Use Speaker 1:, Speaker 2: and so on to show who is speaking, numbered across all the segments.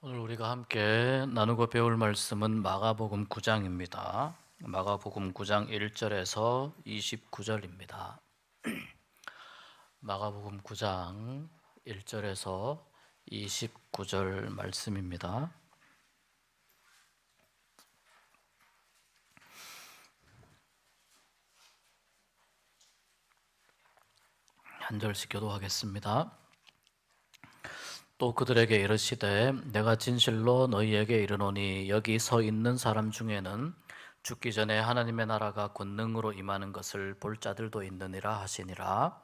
Speaker 1: 오늘 우리가 함께 나누고 배울 말씀은 마가복음 9장입니다. 마가복음 9장 1절에서 29절입니다. 마가복음 9장 1절에서 29절 말씀입니다. 한 절씩 교도하겠습니다. 또 그들에게 이르시되 내가 진실로 너희에게 이르노니 여기 서 있는 사람 중에는 죽기 전에 하나님의 나라가 권능으로 임하는 것을 볼 자들도 있느니라 하시니라.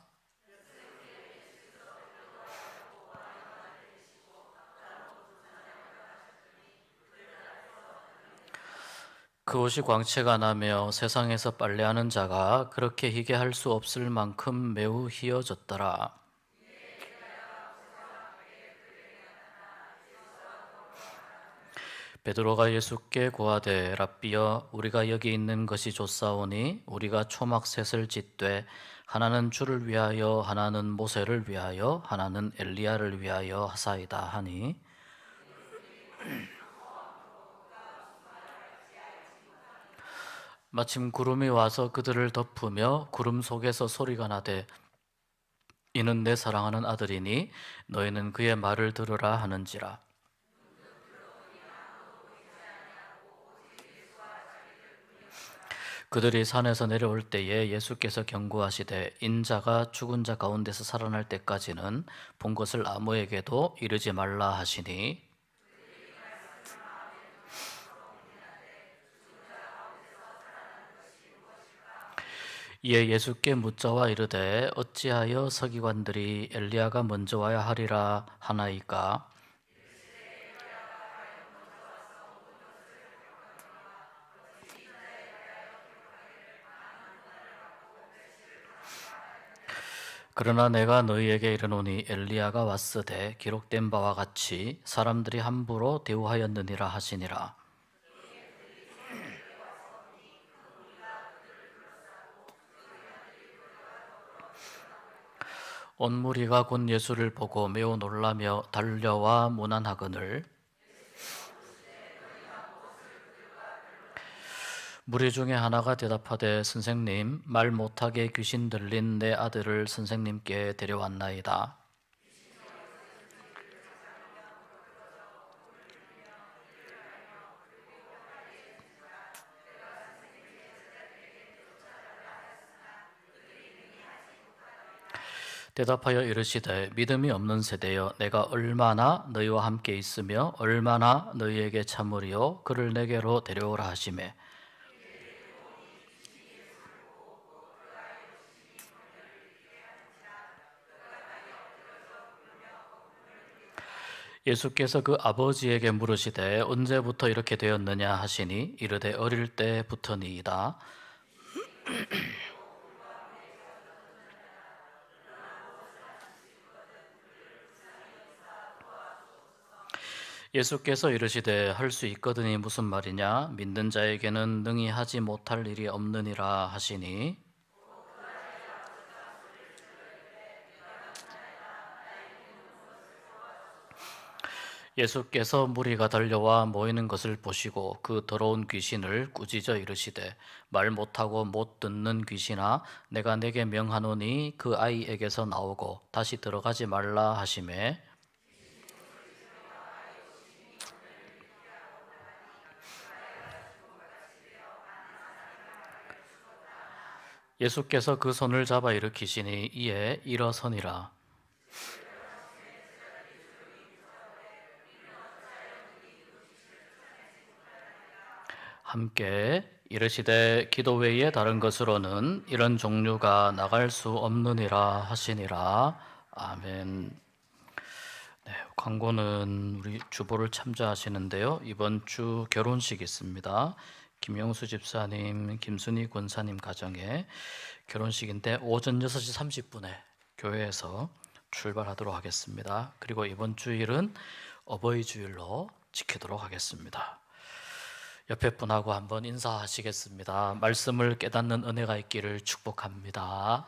Speaker 1: 그 옷이 광채가 나며 세상에서 빨래하는 자가 그렇게 희게 할 수 없을 만큼 매우 희어졌더라. 베드로가 예수께 고하되 랍비여 우리가 여기 있는 것이 좋사오니 우리가 초막셋을 짓되 하나는 주를 위하여 하나는 모세를 위하여 하나는 엘리야를 위하여 하사이다 하니 마침 구름이 와서 그들을 덮으며 구름 속에서 소리가 나되 이는 내 사랑하는 아들이니 너희는 그의 말을 들으라 하는지라. 그들이 산에서 내려올 때에 예수께서 경고하시되 인자가 죽은 자 가운데서 살아날 때까지는 본 것을 아무에게도 이르지 말라 하시니 이에 예수께 묻자와 이르되 어찌하여 서기관들이 엘리야가 먼저 와야 하리라 하나이까. 그러나 내가 너희에게 이르노니 엘리야가 왔으되 기록된 바와 같이 사람들이 함부로 대우하였느니라 하시니라. 온 무리가 곧 예수를 보고 매우 놀라며 달려와 문안하거늘 무리 중에 하나가 대답하되 선생님 말 못하게 귀신 들린 내 아들을 선생님께 데려왔나이다. 대답하여 이르시되 믿음이 없는 세대여 내가 얼마나 너희와 함께 있으며 얼마나 너희에게 참으리요 그를 내게로 데려오라 하시매 예수께서 그 아버지에게 물으시되 언제부터 이렇게 되었느냐 하시니 이르되 어릴 때부터니이다. 예수께서 이르시되 할 수 있거든이 무슨 말이냐 믿는 자에게는 능히 하지 못할 일이 없느니라 하시니 예수께서 무리가 달려와 모이는 것을 보시고 그 더러운 귀신을 꾸짖어 이르시되 말 못하고 못 듣는 귀신아 내가 내게 명하노니 그 아이에게서 나오고 다시 들어가지 말라 하시매 예수께서 그 손을 잡아 일으키시니 이에 일어서니라. 함께 이르시되 기도 외에 다른 것으로는 이런 종류가 나갈 수 없느니라 하시니라. 아멘. 네, 광고는 우리 주보를 참조하시는데요. 이번 주 결혼식 있습니다. 김영수 집사님, 김순희 권사님 가정에 결혼식인데 오전 6시 30분에 교회에서 출발하도록 하겠습니다. 그리고 이번 주일은 어버이 주일로 지키도록 하겠습니다. 옆에 분하고 한번 인사하시겠습니다. 말씀을 깨닫는 은혜가 있기를 축복합니다.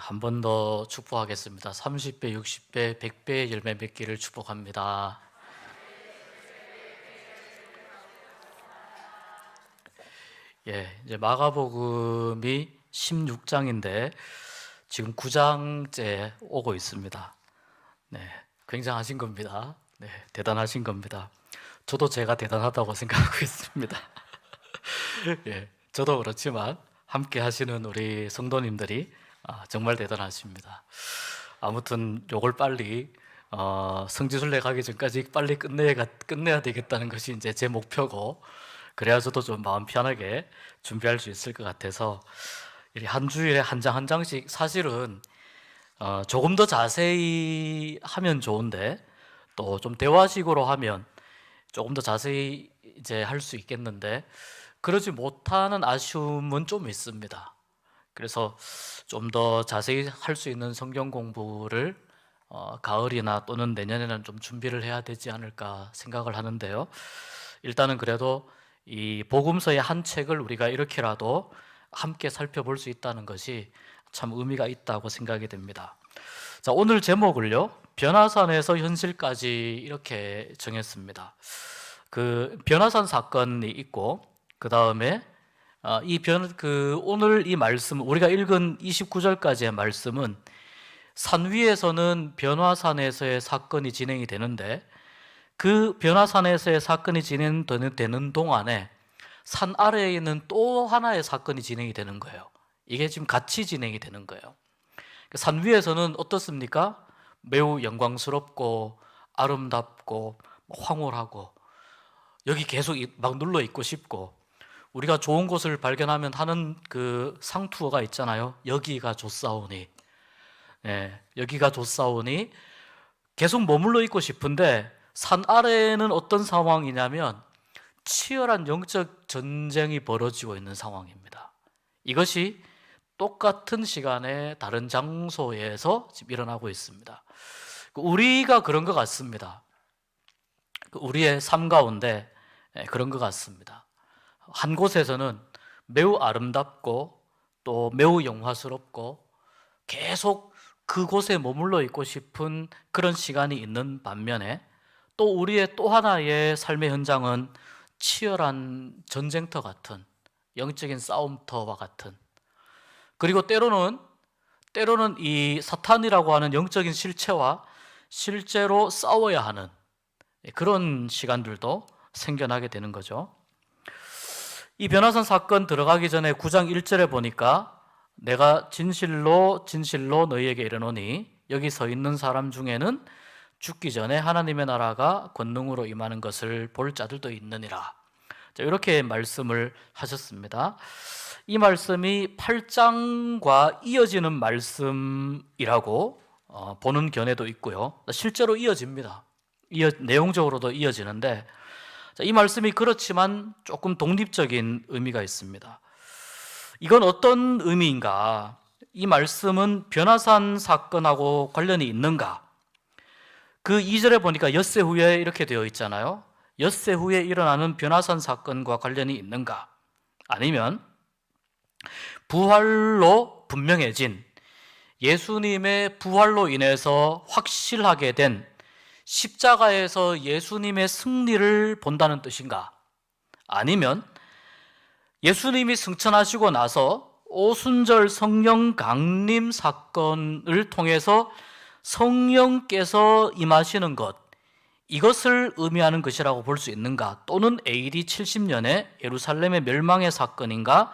Speaker 1: 한 번 더 축복하겠습니다. 30배, 60배, 100배의 열매 맺기를 축복합니다. 이제 마가복음이 16장인데 지금 9장째 오고 있습니다. 굉장하신 겁니다. 대단하신 겁니다. 저도 제가 대단하다고 생각하고 있습니다. 저도 그렇지만 함께 하시는 우리 성도님들이 정말 대단하십니다. 아무튼 요걸 빨리 성지순례 가기 전까지 빨리 끝내야 되겠다는 것이 이제 제 목표고, 그래야 저도 좀 마음 편하게 준비할 수 있을 것 같아서 한 주일에 한 장 한 장씩, 사실은 조금 더 자세히 하면 좋은데 또 좀 대화식으로 하면 조금 더 자세히 이제 할 수 있겠는데 그러지 못하는 아쉬움은 좀 있습니다. 그래서 좀 더 자세히 할 수 있는 성경 공부를 가을이나 또는 내년에는 좀 준비를 해야 되지 않을까 생각을 하는데요. 일단은 그래도 이 복음서의 한 책을 우리가 이렇게라도 함께 살펴볼 수 있다는 것이 참 의미가 있다고 생각이 됩니다. 자, 오늘 제목을요, 변화산에서 현실까지 이렇게 정했습니다. 그 변화산 사건이 있고, 그 다음에 오늘 이 말씀, 우리가 읽은 29절까지의 말씀은 산 위에서는 변화산에서의 사건이 진행이 되는데, 그 변화산에서의 사건이 진행되는 동안에 산 아래에 있는 또 하나의 사건이 진행이 되는 거예요. 이게 지금 같이 진행이 되는 거예요. 산 위에서는 어떻습니까? 매우 영광스럽고 아름답고 황홀하고, 여기 계속 막 눌러 있고 싶고, 우리가 좋은 곳을 발견하면 하는 그 상투어가 있잖아요. 여기가 좋사오니, 여기가 좋사오니, 계속 머물러 있고 싶은데 산 아래에는 어떤 상황이냐면 치열한 영적 전쟁이 벌어지고 있는 상황입니다. 이것이 똑같은 시간에 다른 장소에서 지금 일어나고 있습니다. 우리가 그런 것 같습니다. 우리의 삶 가운데 그런 것 같습니다. 한 곳에서는 매우 아름답고 또 매우 영화스럽고 계속 그곳에 머물러 있고 싶은 그런 시간이 있는 반면에, 또 우리의 또 하나의 삶의 현장은 치열한 전쟁터 같은, 영적인 싸움터와 같은, 그리고 때로는 이 사탄이라고 하는 영적인 실체와 실제로 싸워야 하는 그런 시간들도 생겨나게 되는 거죠. 이 변화산 사건 들어가기 전에 9장 1절에 보니까 내가 진실로 너희에게 이르노니 여기 서 있는 사람 중에는 죽기 전에 하나님의 나라가 권능으로 임하는 것을 볼 자들도 있느니라. 이렇게 말씀을 하셨습니다. 이 말씀이 8장과 이어지는 말씀이라고 보는 견해도 있고요. 실제로 이어집니다. 내용적으로도 이어지는데, 이 말씀이 그렇지만 조금 독립적인 의미가 있습니다. 이건 어떤 의미인가? 이 말씀은 변화산 사건하고 관련이 있는가? 그 2절에 보니까 엿새 후에 이렇게 되어 있잖아요. 엿새 후에 일어나는 변화산 사건과 관련이 있는가? 아니면 부활로 분명해진, 예수님의 부활로 인해서 확실하게 된 십자가에서 예수님의 승리를 본다는 뜻인가? 아니면 예수님이 승천하시고 나서 오순절 성령 강림 사건을 통해서 성령께서 임하시는 것, 이것을 의미하는 것이라고 볼 수 있는가? 또는 AD 70년의 예루살렘의 멸망의 사건인가?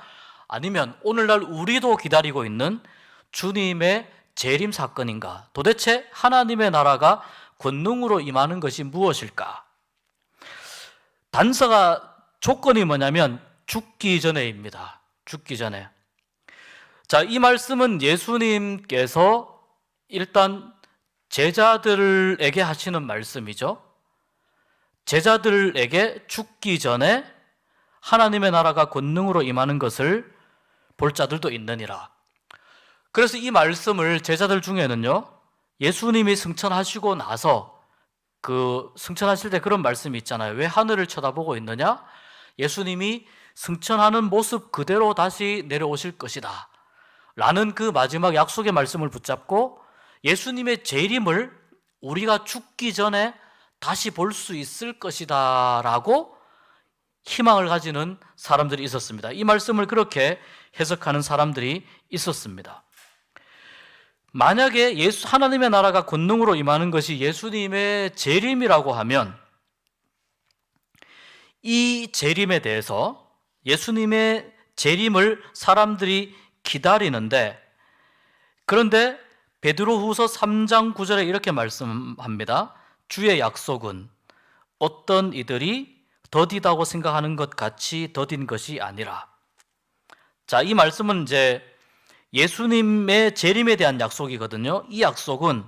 Speaker 1: 아니면 오늘날 우리도 기다리고 있는 주님의 재림 사건인가? 도대체 하나님의 나라가 권능으로 임하는 것이 무엇일까? 단서가, 조건이 뭐냐면 죽기 전에입니다. 죽기 전에. 자, 이 말씀은 예수님께서 일단 제자들에게 하시는 말씀이죠. 제자들에게 죽기 전에 하나님의 나라가 권능으로 임하는 것을 볼 자들도 있느니라. 그래서 이 말씀을 제자들 중에는요, 예수님이 승천하시고 나서 승천하실 때 그런 말씀이 있잖아요. 왜 하늘을 쳐다보고 있느냐? 예수님이 승천하는 모습 그대로 다시 내려오실 것이다 라는 그 마지막 약속의 말씀을 붙잡고 예수님의 재림을 우리가 죽기 전에 다시 볼 수 있을 것이다 라고 희망을 가지는 사람들이 있었습니다. 이 말씀을 그렇게 해석하는 사람들이 있었습니다. 만약에 하나님의 나라가 권능으로 임하는 것이 예수님의 재림이라고 하면 이 재림에 대해서, 예수님의 재림을 사람들이 기다리는데, 그런데 베드로후서 3장 9절에 이렇게 말씀합니다. 주의 약속은 어떤 이들이 더디다고 생각하는 것 같이 더딘 것이 아니라. 자, 이 말씀은 이제 예수님의 재림에 대한 약속이거든요. 이 약속은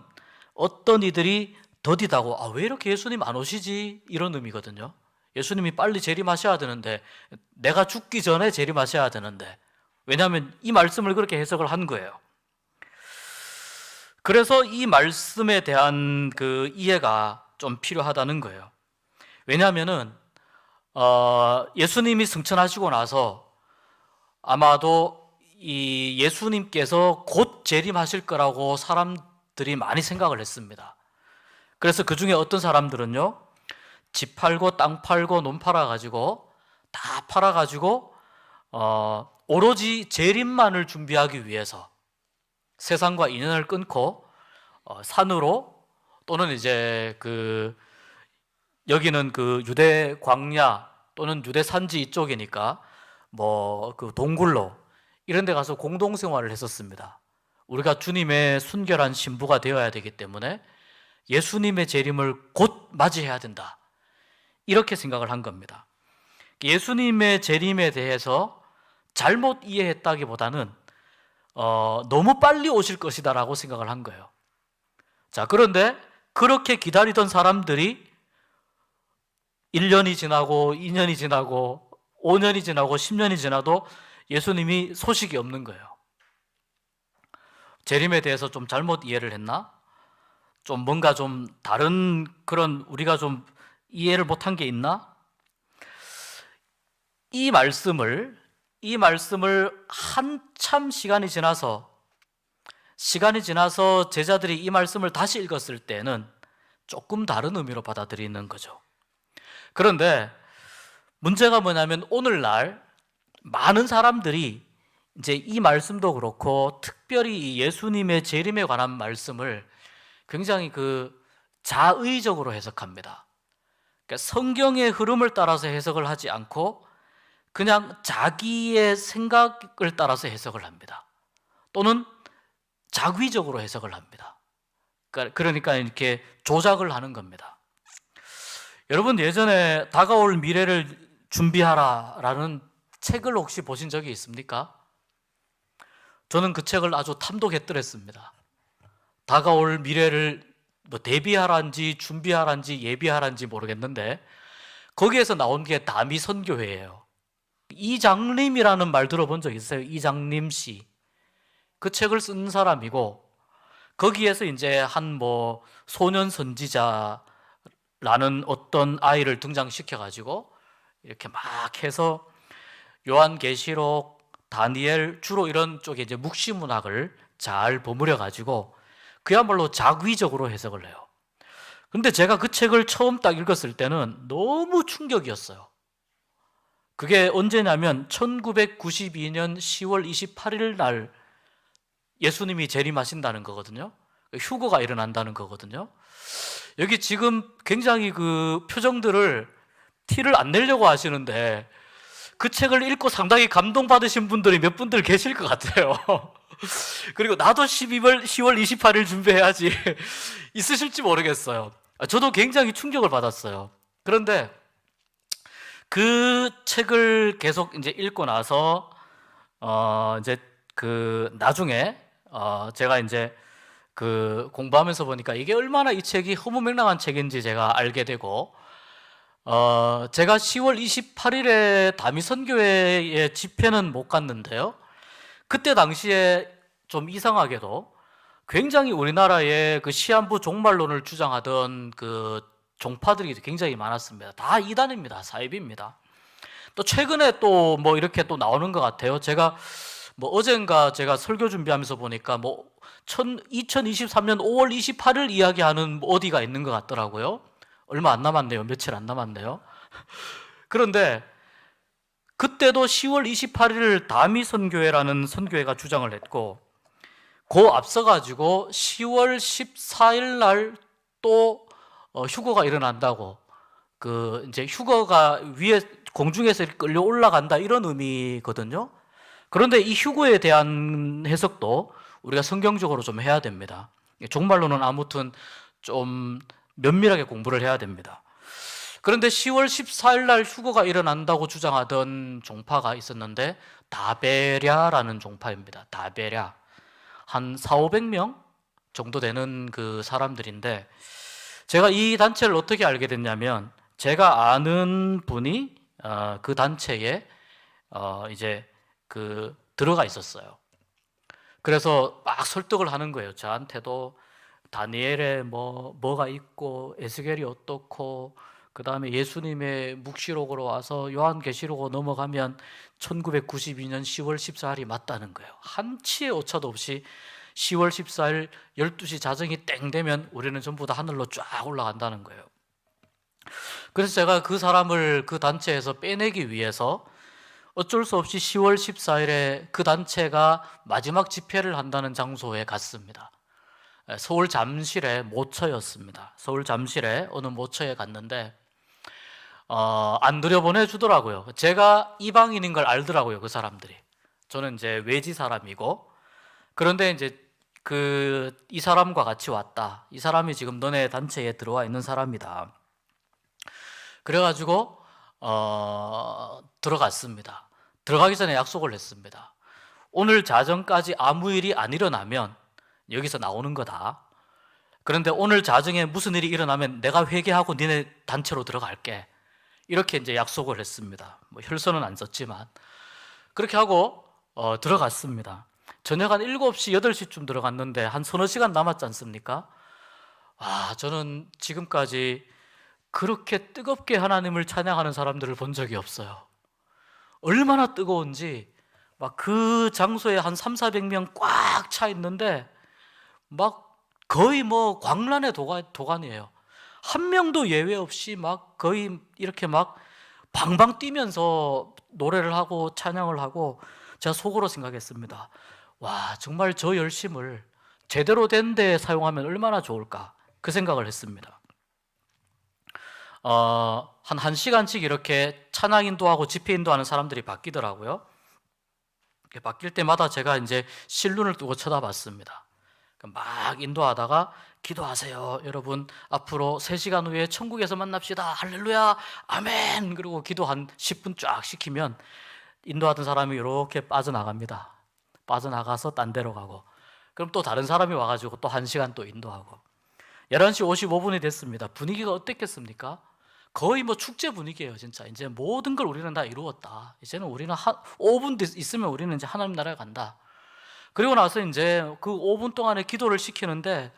Speaker 1: 어떤 이들이 더디다고, 왜 이렇게 예수님 안 오시지? 이런 의미거든요. 예수님이 빨리 재림하셔야 되는데, 내가 죽기 전에 재림하셔야 되는데, 왜냐하면 이 말씀을 그렇게 해석을 한 거예요. 그래서 이 말씀에 대한 그 이해가 좀 필요하다는 거예요. 왜냐하면은 예수님이 승천하시고 나서 아마도 이 예수님께서 곧 재림하실 거라고 사람들이 많이 생각을 했습니다. 그래서 그 중에 어떤 사람들은요, 집 팔고 땅 팔고 논 팔아가지고 다 팔아가지고 오로지 재림만을 준비하기 위해서 세상과 인연을 끊고 산으로, 또는 이제 여기는 그 유대 광야 또는 유대 산지 이쪽이니까 뭐 그 동굴로 이런 데 가서 공동생활을 했었습니다. 우리가 주님의 순결한 신부가 되어야 되기 때문에 예수님의 재림을 곧 맞이해야 된다, 이렇게 생각을 한 겁니다. 예수님의 재림에 대해서 잘못 이해했다기보다는 너무 빨리 오실 것이다 라고 생각을 한 거예요. 자, 그런데 그렇게 기다리던 사람들이 1년이 지나고 2년이 지나고 5년이 지나고 10년이 지나도 예수님이 소식이 없는 거예요. 재림에 대해서 좀 잘못 이해를 했나? 좀 뭔가 좀 다른 그런 우리가 좀 이해를 못한 게 있나? 이 말씀을 한참 시간이 지나서 제자들이 이 말씀을 다시 읽었을 때는 조금 다른 의미로 받아들이는 거죠. 그런데 문제가 뭐냐면 오늘날 많은 사람들이 이제 이 말씀도 그렇고 특별히 예수님의 재림에 관한 말씀을 굉장히 자의적으로 해석합니다. 그러니까 성경의 흐름을 따라서 해석을 하지 않고 그냥 자기의 생각을 따라서 해석을 합니다. 또는 자의적으로 해석을 합니다. 그러니까 이렇게 조작을 하는 겁니다. 여러분, 예전에 다가올 미래를 준비하라라는 책을 혹시 보신 적이 있습니까? 저는 그 책을 아주 탐독했더랬습니다. 다가올 미래를 뭐 대비하란지 준비하란지 예비하란지 모르겠는데 거기에서 나온 게 다미선교회예요. 이장림이라는 말 들어본 적 있어요? 이장림 씨. 그 책을 쓴 사람이고, 거기에서 이제 한 소년 선지자라는 어떤 아이를 등장시켜가지고 이렇게 막 해서 요한계시록, 다니엘, 주로 이런 쪽에 이제 묵시문학을 잘 버무려가지고 그야말로 자의적으로 해석을 해요. 근데 제가 그 책을 처음 딱 읽었을 때는 너무 충격이었어요. 그게 언제냐면 1992년 10월 28일 날 예수님이 재림하신다는 거거든요. 휴거가 일어난다는 거거든요. 여기 지금 굉장히 그 표정들을 티를 안 내려고 하시는데 그 책을 읽고 상당히 감동받으신 분들이 몇 분들 계실 것 같아요. 그리고 나도 10월 28일 준비해야지 있으실지 모르겠어요. 저도 굉장히 충격을 받았어요. 그런데 그 책을 계속 이제 읽고 나서 이제 나중에 제가 이제 공부하면서 보니까 이게 얼마나 이 책이 허무맹랑한 책인지 제가 알게 되고, 제가 10월 28일에 다미선교회에 집회는 못 갔는데요, 그때 당시에 좀 이상하게도 굉장히 우리나라의 그 시한부 종말론을 주장하던 그 종파들이 굉장히 많았습니다. 다 이단입니다. 사이비입니다. 또 최근에 또 이렇게 또 나오는 것 같아요. 제가 뭐 어젠가 제가 설교 준비하면서 보니까 뭐 2023년 5월 28일 이야기하는 뭐 어디가 있는 것 같더라고요. 얼마 안 남았네요. 며칠 안 남았네요. 그런데 그때도 10월 28일 다미 선교회라는 선교회가 주장을 했고, 그 앞서가지고 10월 14일 날 또 휴거가 일어난다고, 그 이제 휴거가 위에 공중에서 끌려 올라간다 이런 의미거든요. 그런데 이 휴거에 대한 해석도 우리가 성경적으로 좀 해야 됩니다. 종말론은 아무튼 좀 면밀하게 공부를 해야 됩니다. 그런데 10월 14일 날 휴거가 일어난다고 주장하던 종파가 있었는데 다베랴라는 종파입니다. 다베랴. 한 4,500명 정도 되는 그 사람들인데, 제가 이 단체를 어떻게 알게 됐냐면 제가 아는 분이 그 단체에 이제 그 들어가 있었어요. 그래서 막 설득을 하는 거예요. 저한테도 다니엘에 뭐가 있고 에스겔이 어떻고, 그 다음에 예수님의 묵시록으로 와서 요한계시록으로 넘어가면 1992년 10월 14일이 맞다는 거예요. 한치의 오차도 없이 10월 14일 12시 자정이 땡 되면 우리는 전부 다 하늘로 쫙 올라간다는 거예요. 그래서 제가 그 사람을 그 단체에서 빼내기 위해서 어쩔 수 없이 10월 14일에 그 단체가 마지막 집회를 한다는 장소에 갔습니다. 서울 잠실의 모처였습니다. 서울 잠실의 어느 모처에 갔는데 안 들여보내주더라고요. 제가 이방인인 걸 알더라고요, 그 사람들이. 저는 이제 외지 사람이고, 그런데 이제 이 사람과 같이 왔다. 이 사람이 지금 너네 단체에 들어와 있는 사람이다. 그래가지고 들어갔습니다. 들어가기 전에 약속을 했습니다. 오늘 자정까지 아무 일이 안 일어나면 여기서 나오는 거다. 그런데 오늘 자정에 무슨 일이 일어나면 내가 회개하고 니네 단체로 들어갈게. 이렇게 이제 약속을 했습니다. 뭐 혈서는 안 썼지만 그렇게 하고 들어갔습니다. 저녁 한 7시, 8시쯤 들어갔는데 한 서너 시간 남았지 않습니까? 저는 지금까지 그렇게 뜨겁게 하나님을 찬양하는 사람들을 본 적이 없어요. 얼마나 뜨거운지, 막 그 장소에 한 300~400명 꽉 차 있는데 막 거의 뭐 광란의 도가니예요. 한 명도 예외 없이 막 거의 이렇게 막 방방 뛰면서 노래를 하고 찬양을 하고, 제가 속으로 생각했습니다. 와, 정말 저 열심을 제대로 된 데 사용하면 얼마나 좋을까, 그 생각을 했습니다. 한 1시간씩 이렇게 찬양 인도하고 집회 인도하는 사람들이 바뀌더라고요. 바뀔 때마다 제가 이제 실눈을 뜨고 쳐다봤습니다. 막 인도하다가 기도하세요. 여러분, 앞으로 3시간 후에 천국에서 만납시다. 할렐루야, 아멘. 그리고 기도 한 10분 쫙 시키면 인도하던 사람이 이렇게 빠져나갑니다. 빠져나가서 딴 데로 가고, 그럼 또 다른 사람이 와가지고 또 1시간 또 인도하고. 11시 55분이 됐습니다. 분위기가 어땠겠습니까? 거의 뭐 축제 분위기예요, 진짜. 이제 모든 걸 우리는 다 이루었다. 이제는 우리는 5분 있으면 우리는 이제 하나님 나라에 간다. 그리고 나서 이제 그 5분 동안에 기도를 시키는데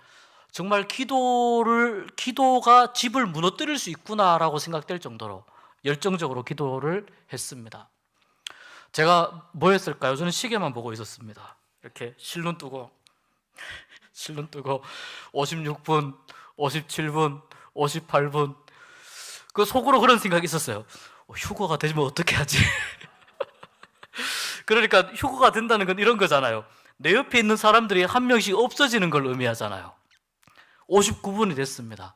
Speaker 1: 정말 기도가 집을 무너뜨릴 수 있구나라고 생각될 정도로 열정적으로 기도를 했습니다. 제가 뭐 했을까요? 저는 시계만 보고 있었습니다. 이렇게 실눈 뜨고 56분, 57분, 58분. 그 속으로 그런 생각이 있었어요. 휴거가 되면 어떻게 하지? 그러니까 휴거가 된다는 건 이런 거잖아요. 내 옆에 있는 사람들이 한 명씩 없어지는 걸 의미하잖아요. 59분이 됐습니다.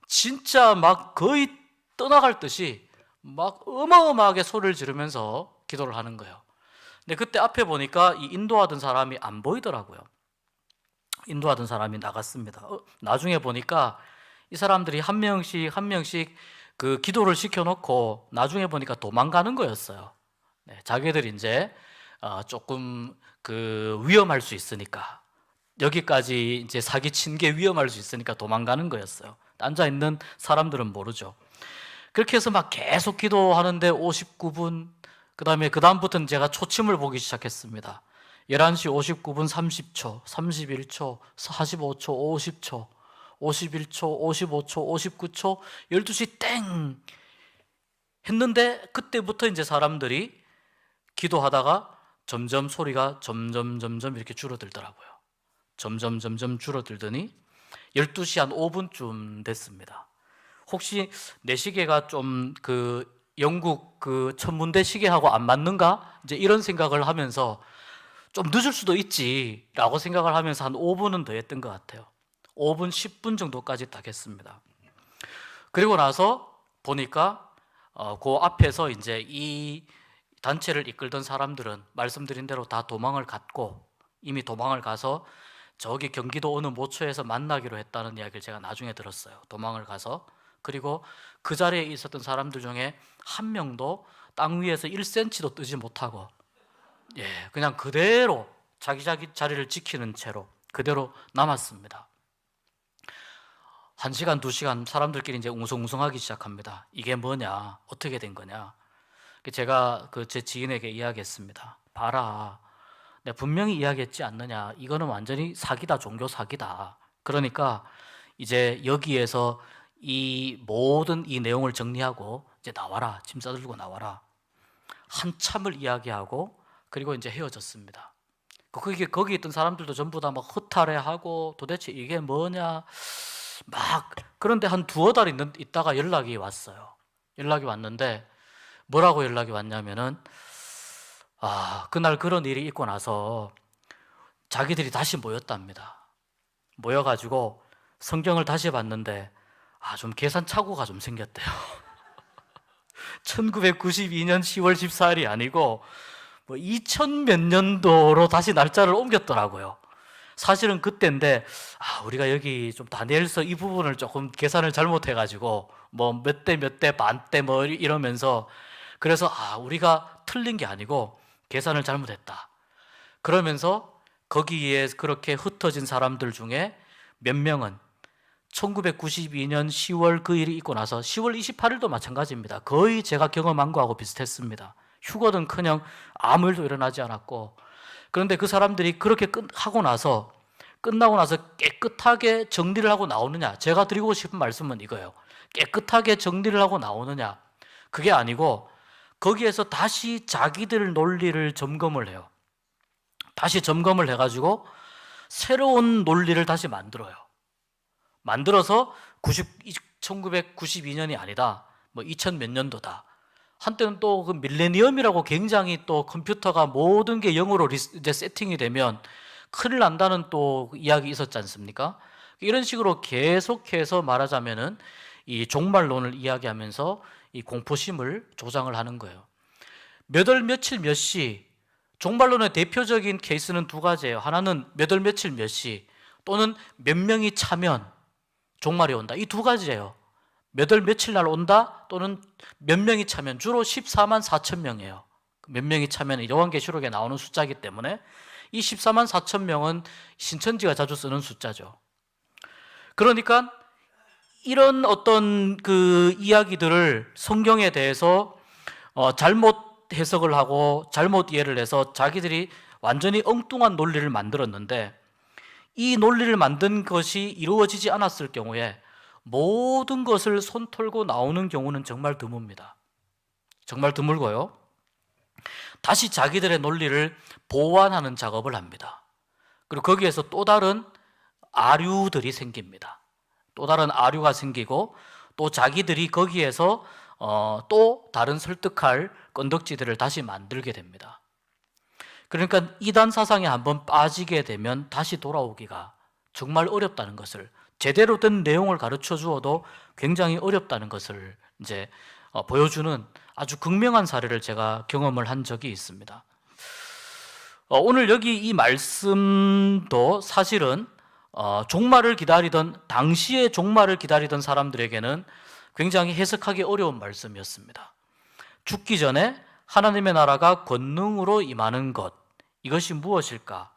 Speaker 1: 진짜 막 거의 떠나갈 듯이 막 어마어마하게 소리를 지르면서 기도를 하는 거예요. 근데 그때 앞에 보니까 이 인도하던 사람이 안 보이더라고요. 인도하던 사람이 나갔습니다. 나중에 보니까 이 사람들이 한 명씩 그 기도를 시켜놓고 나중에 보니까 도망가는 거였어요. 네, 자기들이 이제 조금 그 위험할 수 있으니까, 여기까지 이제 사기친 게 위험할 수 있으니까 도망가는 거였어요. 앉아 있는 사람들은 모르죠. 그렇게 해서 막 계속 기도하는데 59분, 그 다음부터는 제가 초침을 보기 시작했습니다. 11시 59분 30초, 31초, 45초, 50초, 51초, 55초, 59초, 12시 땡 했는데 그때부터 이제 사람들이 기도하다가 점점 소리가 점점 이렇게 줄어들더라고요. 점점 줄어들더니 12시 한 5분쯤 됐습니다. 혹시 내 시계가 좀 그 영국 그 천문대 시계하고 안 맞는가? 이제 이런 생각을 하면서 좀 늦을 수도 있지라고 생각을 하면서 한 5분은 더 했던 것 같아요. 5분, 10분 정도까지 딱 했습니다. 그리고 나서 보니까 그 앞에서 이제 이 단체를 이끌던 사람들은 말씀드린 대로 다 도망을 갔고 이미 도망을 가서 저기 경기도 어느 모처에서 만나기로 했다는 이야기를 제가 나중에 들었어요. 도망을 가서. 그리고 그 자리에 있었던 사람들 중에 한 명도 땅 위에서 1cm도 뜨지 못하고 그냥 그대로 자기 자리를 지키는 채로 그대로 남았습니다. 1시간, 2시간 사람들끼리 이제 웅성웅성하기 시작합니다. 이게 뭐냐? 어떻게 된 거냐? 제가 제 지인에게 이야기했습니다. 봐라, 내가 분명히 이야기했지 않느냐? 이거는 완전히 사기다, 종교 사기다. 그러니까 이제 여기에서 이 모든 이 내용을 정리하고 이제 나와라, 짐 싸들고 나와라. 한참을 이야기하고 그리고 이제 헤어졌습니다. 거기 있던 사람들도 전부 다 막 허탈해하고 도대체 이게 뭐냐 막. 그런데 한 두어 달 있다가 연락이 왔어요. 연락이 왔는데 뭐라고 연락이 왔냐면은 그날 그런 일이 있고 나서 자기들이 다시 모였답니다. 모여가지고 성경을 다시 봤는데 좀 계산착오가 좀 생겼대요. 1992년 10월 14일이 아니고 2000 몇 년도로 다시 날짜를 옮겼더라고요. 사실은 그때인데 우리가 여기 좀 다니엘서 이 부분을 조금 계산을 잘못해가지고 뭐 몇 대 반 대 뭐 이러면서 그래서 우리가 틀린 게 아니고 계산을 잘못했다. 그러면서 거기에 그렇게 흩어진 사람들 중에 몇 명은 1992년 10월 그 일이 있고 나서 10월 28일도 마찬가지입니다. 거의 제가 경험한 거하고 비슷했습니다. 휴거든커녕 아무 일도 일어나지 않았고, 그런데 그 사람들이 그렇게 끝나고 나서 깨끗하게 정리를 하고 나오느냐, 제가 드리고 싶은 말씀은 이거예요. 깨끗하게 정리를 하고 나오느냐, 그게 아니고 거기에서 다시 자기들 논리를 점검을 해요. 다시 점검을 해가지고 새로운 논리를 다시 만들어서 1992년이 아니다, 2000 몇 년도다. 한때는 또 그 밀레니엄이라고 굉장히 또 컴퓨터가 모든 게 영어로 이제 세팅이 되면 큰일 난다는 또 이야기 있었지 않습니까? 이런 식으로 계속해서 말하자면은 이 종말론을 이야기하면서 이 공포심을 조장을 하는 거예요. 몇 월 며칠 몇 시, 종말론의 대표적인 케이스는 두 가지예요. 하나는 몇 월 며칠 몇 시, 또는 몇 명이 차면 종말이 온다. 이 두 가지예요. 몇 월 며칠 날 온다, 또는 몇 명이 차면, 주로 14만 4천 명이에요. 몇 명이 차면 요한계시록에 나오는 숫자이기 때문에 이 14만 4천 명은 신천지가 자주 쓰는 숫자죠. 그러니까 이런 어떤 그 이야기들을 성경에 대해서 잘못 해석을 하고 잘못 이해를 해서 자기들이 완전히 엉뚱한 논리를 만들었는데, 이 논리를 만든 것이 이루어지지 않았을 경우에 모든 것을 손털고 나오는 경우는 정말 드뭅니다. 정말 드물고요. 다시 자기들의 논리를 보완하는 작업을 합니다. 그리고 거기에서 또 다른 아류들이 생깁니다. 또 다른 아류가 생기고, 또 자기들이 거기에서 또 다른 설득할 건덕지들을 다시 만들게 됩니다. 그러니까 이단 사상에 한번 빠지게 되면 다시 돌아오기가 정말 어렵다는 것을, 제대로 된 내용을 가르쳐 주어도 굉장히 어렵다는 것을 이제 보여주는 아주 극명한 사례를 제가 경험을 한 적이 있습니다. 오늘 여기 이 말씀도 사실은 종말을 기다리던, 당시에 종말을 기다리던 사람들에게는 굉장히 해석하기 어려운 말씀이었습니다. 죽기 전에 하나님의 나라가 권능으로 임하는 것, 이것이 무엇일까?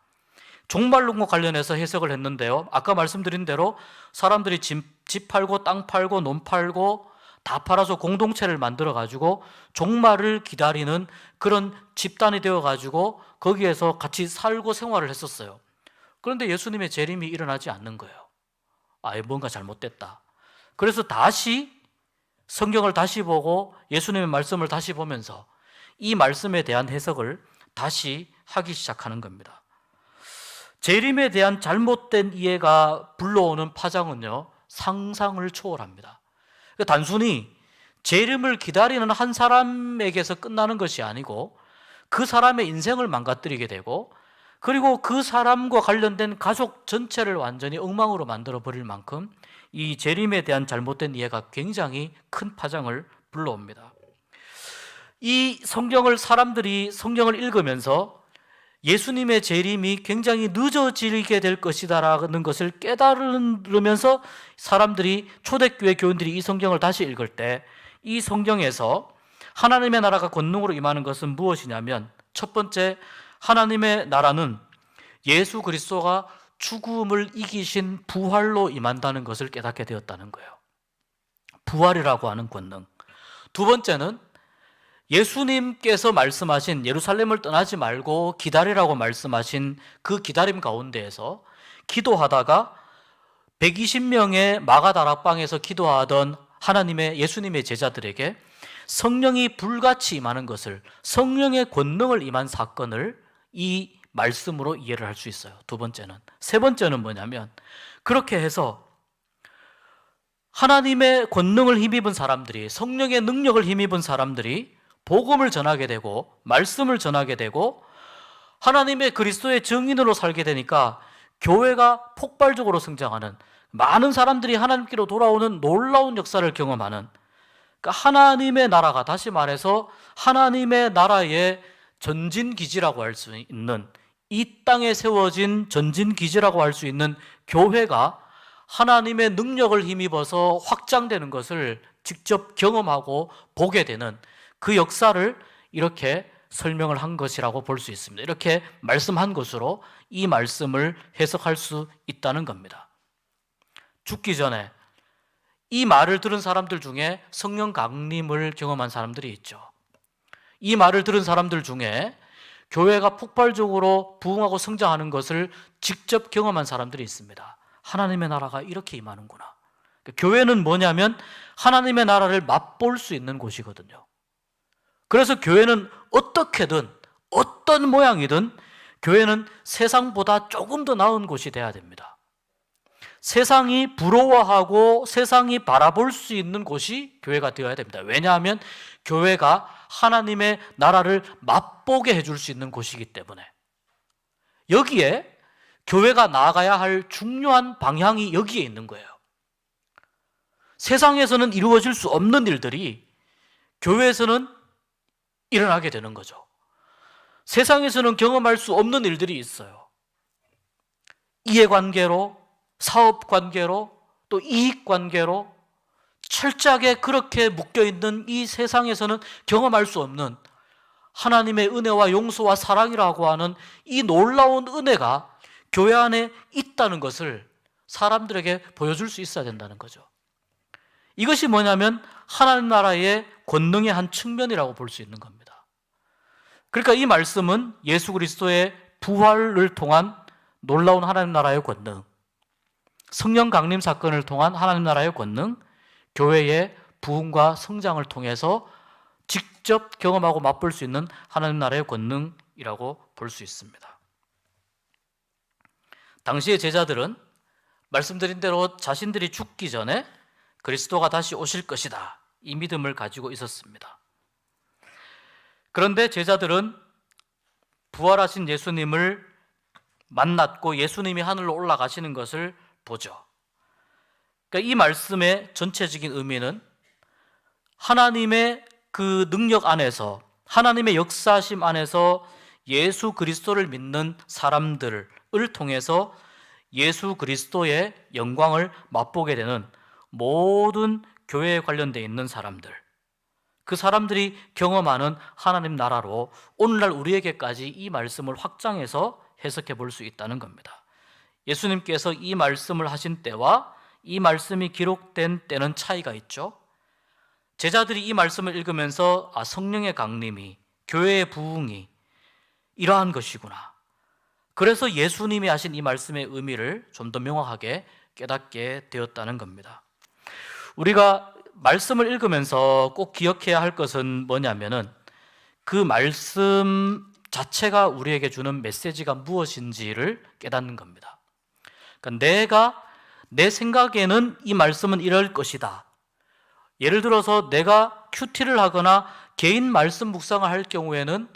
Speaker 1: 종말론과 관련해서 해석을 했는데요, 아까 말씀드린 대로 사람들이 집 팔고 땅 팔고 논 팔고 다 팔아서 공동체를 만들어 가지고 종말을 기다리는 그런 집단이 되어 가지고 거기에서 같이 살고 생활을 했었어요. 그런데 예수님의 재림이 일어나지 않는 거예요. 뭔가 잘못됐다. 그래서 다시 성경을 다시 보고 예수님의 말씀을 다시 보면서 이 말씀에 대한 해석을 다시 하기 시작하는 겁니다. 재림에 대한 잘못된 이해가 불러오는 파장은요, 상상을 초월합니다. 단순히 재림을 기다리는 한 사람에게서 끝나는 것이 아니고 그 사람의 인생을 망가뜨리게 되고, 그리고 그 사람과 관련된 가족 전체를 완전히 엉망으로 만들어 버릴 만큼 이 재림에 대한 잘못된 이해가 굉장히 큰 파장을 불러옵니다. 이 사람들이 성경을 읽으면서 예수님의 재림이 굉장히 늦어지게 될 것이다라는 것을 깨달으면서 사람들이, 초대교회 교인들이 이 성경을 다시 읽을 때 이 성경에서 하나님의 나라가 권능으로 임하는 것은 무엇이냐면, 첫 번째, 하나님의 나라는 예수 그리스도가 죽음을 이기신 부활로 임한다는 것을 깨닫게 되었다는 거예요. 부활이라고 하는 권능. 두 번째는 예수님께서 말씀하신 예루살렘을 떠나지 말고 기다리라고 말씀하신 그 기다림 가운데에서 기도하다가 120명의 마가다락방에서 기도하던 예수님의 제자들에게 성령이 불같이 임하는 것을, 성령의 권능을 임한 사건을 이 말씀으로 이해를 할 수 있어요. 두 번째는. 세 번째는 뭐냐면, 그렇게 해서 하나님의 권능을 힘입은 사람들이, 성령의 능력을 힘입은 사람들이 복음을 전하게 되고 말씀을 전하게 되고 하나님의 그리스도의 증인으로 살게 되니까 교회가 폭발적으로 성장하는, 많은 사람들이 하나님께로 돌아오는 놀라운 역사를 경험하는, 그러니까 하나님의 나라가, 다시 말해서 하나님의 나라의 전진기지라고 할 수 있는, 이 땅에 세워진 전진기지라고 할 수 있는 교회가 하나님의 능력을 힘입어서 확장되는 것을 직접 경험하고 보게 되는 그 역사를 이렇게 설명을 한 것이라고 볼 수 있습니다. 이렇게 말씀한 것으로 이 말씀을 해석할 수 있다는 겁니다. 죽기 전에 이 말을 들은 사람들 중에 성령 강림을 경험한 사람들이 있죠. 이 말을 들은 사람들 중에 교회가 폭발적으로 부흥하고 성장하는 것을 직접 경험한 사람들이 있습니다. 하나님의 나라가 이렇게 임하는구나. 교회는 뭐냐면 하나님의 나라를 맛볼 수 있는 곳이거든요. 그래서 교회는 어떻게든, 어떤 모양이든 교회는 세상보다 조금 더 나은 곳이 돼야 됩니다. 세상이 부러워하고 세상이 바라볼 수 있는 곳이 교회가 되어야 됩니다. 왜냐하면 교회가 하나님의 나라를 맛보게 해줄 수 있는 곳이기 때문에. 여기에 교회가 나아가야 할 중요한 방향이 여기에 있는 거예요. 세상에서는 이루어질 수 없는 일들이 교회에서는 일어나게 되는 거죠. 세상에서는 경험할 수 없는 일들이 있어요. 이해관계로, 사업관계로, 또 이익관계로 철저하게 그렇게 묶여있는 이 세상에서는 경험할 수 없는 하나님의 은혜와 용서와 사랑이라고 하는 이 놀라운 은혜가 교회 안에 있다는 것을 사람들에게 보여줄 수 있어야 된다는 거죠. 이것이 뭐냐면 하나님 나라의 권능의 한 측면이라고 볼 수 있는 겁니다. 그러니까 이 말씀은 예수 그리스도의 부활을 통한 놀라운 하나님 나라의 권능, 성령 강림 사건을 통한 하나님 나라의 권능, 교회의 부흥과 성장을 통해서 직접 경험하고 맛볼 수 있는 하나님 나라의 권능이라고 볼 수 있습니다. 당시의 제자들은 말씀드린 대로 자신들이 죽기 전에 그리스도가 다시 오실 것이다, 이 믿음을 가지고 있었습니다. 그런데 제자들은 부활하신 예수님을 만났고 예수님이 하늘로 올라가시는 것을 보죠. 그러니까 이 말씀의 전체적인 의미는 하나님의 그 능력 안에서, 하나님의 역사심 안에서 예수 그리스도를 믿는 사람들을 통해서 예수 그리스도의 영광을 맛보게 되는 모든 교회에 관련되어 있는 사람들, 그 사람들이 경험하는 하나님 나라로 오늘날 우리에게까지 이 말씀을 확장해서 해석해 볼 수 있다는 겁니다. 예수님께서 이 말씀을 하신 때와 이 말씀이 기록된 때는 차이가 있죠. 제자들이 이 말씀을 읽으면서 성령의 강림이, 교회의 부흥이 이러한 것이구나. 그래서 예수님이 하신 이 말씀의 의미를 좀 더 명확하게 깨닫게 되었다는 겁니다. 우리가 말씀을 읽으면서 꼭 기억해야 할 것은 뭐냐면은 그 말씀 자체가 우리에게 주는 메시지가 무엇인지를 깨닫는 겁니다. 그러니까 내 생각에는 이 말씀은 이럴 것이다. 예를 들어서 내가 큐티를 하거나 개인 말씀 묵상을 할 경우에는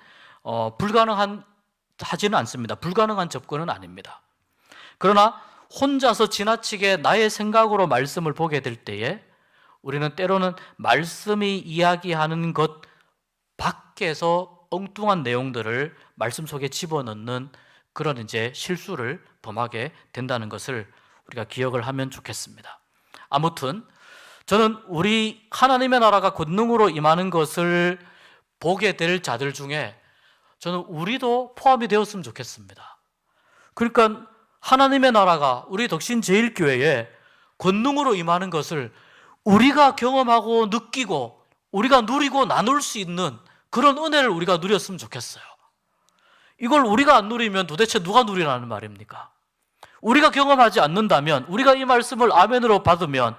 Speaker 1: 하지는 않습니다. 불가능한 접근은 아닙니다. 그러나 혼자서 지나치게 나의 생각으로 말씀을 보게 될 때에 우리는 때로는 말씀이 이야기하는 것 밖에서 엉뚱한 내용들을 말씀 속에 집어넣는 그런 이제 실수를 범하게 된다는 것을 우리가 기억을 하면 좋겠습니다. 아무튼 저는 우리 하나님의 나라가 권능으로 임하는 것을 보게 될 자들 중에 저는 우리도 포함이 되었으면 좋겠습니다. 그러니까 하나님의 나라가 우리 덕신제일교회에 권능으로 임하는 것을 우리가 경험하고 느끼고 우리가 누리고 나눌 수 있는 그런 은혜를 우리가 누렸으면 좋겠어요. 이걸 우리가 안 누리면 도대체 누가 누리라는 말입니까? 우리가 경험하지 않는다면, 우리가 이 말씀을 아멘으로 받으면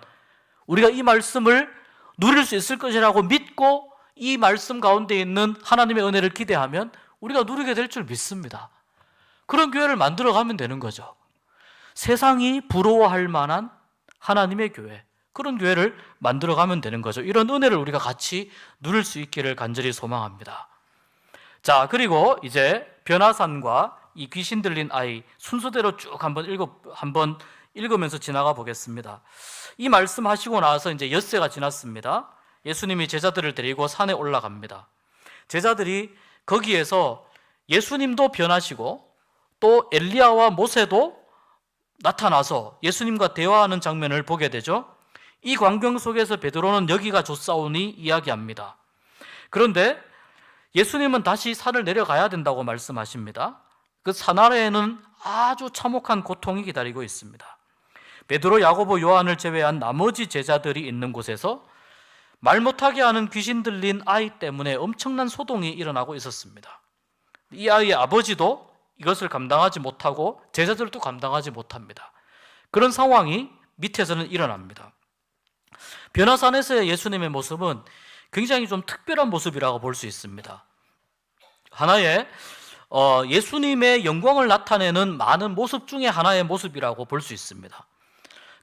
Speaker 1: 우리가 이 말씀을 누릴 수 있을 것이라고 믿고 이 말씀 가운데 있는 하나님의 은혜를 기대하면 우리가 누리게 될 줄 믿습니다. 그런 교회를 만들어가면 되는 거죠. 세상이 부러워할 만한 하나님의 교회, 그런 교회를 만들어가면 되는 거죠. 이런 은혜를 우리가 같이 누릴 수 있기를 간절히 소망합니다. 자, 그리고 이제 변화산과 이 귀신 들린 아이 순서대로 쭉 한번 읽으면서 지나가 보겠습니다. 이 말씀 하시고 나서 이제 엿새가 지났습니다. 예수님이 제자들을 데리고 산에 올라갑니다. 제자들이 거기에서 예수님도 변하시고 또 엘리야와 모세도 나타나서 예수님과 대화하는 장면을 보게 되죠. 이 광경 속에서 베드로는 여기가 좋사오니 이야기합니다. 그런데 예수님은 다시 산을 내려가야 된다고 말씀하십니다. 그 산 아래에는 아주 참혹한 고통이 기다리고 있습니다. 베드로, 야고보, 요한을 제외한 나머지 제자들이 있는 곳에서 말 못하게 하는 귀신 들린 아이 때문에 엄청난 소동이 일어나고 있었습니다. 이 아이의 아버지도 이것을 감당하지 못하고 제자들도 감당하지 못합니다. 그런 상황이 밑에서는 일어납니다. 변화산에서의 예수님의 모습은 굉장히 좀 특별한 모습이라고 볼 수 있습니다. 하나의 예수님의 영광을 나타내는 많은 모습 중에 하나의 모습이라고 볼 수 있습니다.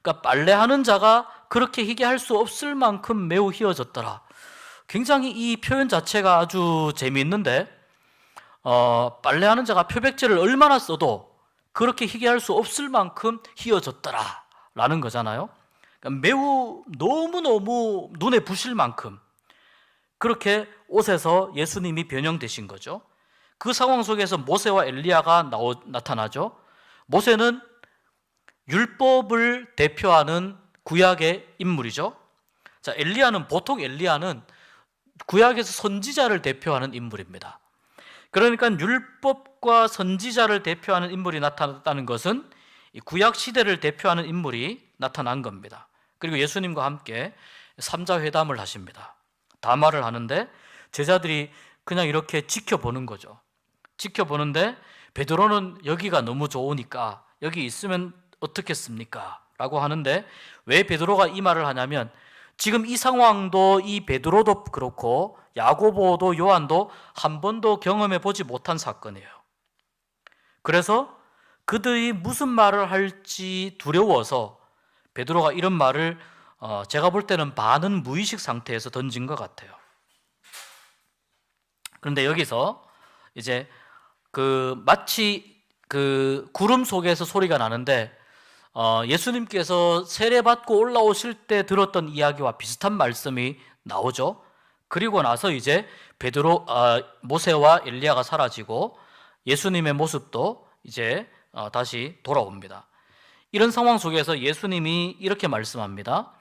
Speaker 1: 그러니까 빨래하는 자가 그렇게 희게 할 수 없을 만큼 매우 희어졌더라. 굉장히 이 표현 자체가 아주 재미있는데 빨래하는 자가 표백제를 얼마나 써도 그렇게 희게 할 수 없을 만큼 희어졌더라 라는 거잖아요. 그러니까 매우 너무너무 눈에 부실 만큼 그렇게 옷에서 예수님이 변형되신 거죠. 그 상황 속에서 모세와 엘리야가 나타나죠. 모세는 율법을 대표하는 구약의 인물이죠. 자, 보통 엘리야는 구약에서 선지자를 대표하는 인물입니다. 그러니까 율법과 선지자를 대표하는 인물이 나타났다는 것은 이 구약 시대를 대표하는 인물이 나타난 겁니다. 그리고 예수님과 함께 삼자회담을 하십니다. 담화를 하는데 제자들이 그냥 이렇게 지켜보는 거죠. 지켜보는데 베드로는 여기가 너무 좋으니까 여기 있으면 어떻겠습니까? 라고 하는데 왜 베드로가 이 말을 하냐면 지금 이 상황도 이 베드로도 그렇고 야고보도 요한도 한 번도 경험해 보지 못한 사건이에요. 그래서 그들이 무슨 말을 할지 두려워서 베드로가 이런 말을 제가 볼 때는 반은 무의식 상태에서 던진 것 같아요. 그런데 여기서 이제 마치 구름 속에서 소리가 나는데 예수님께서 세례받고 올라오실 때 들었던 이야기와 비슷한 말씀이 나오죠. 그리고 나서 이제 모세와 엘리야가 사라지고 예수님의 모습도 이제 다시 돌아옵니다. 이런 상황 속에서 예수님이 이렇게 말씀합니다.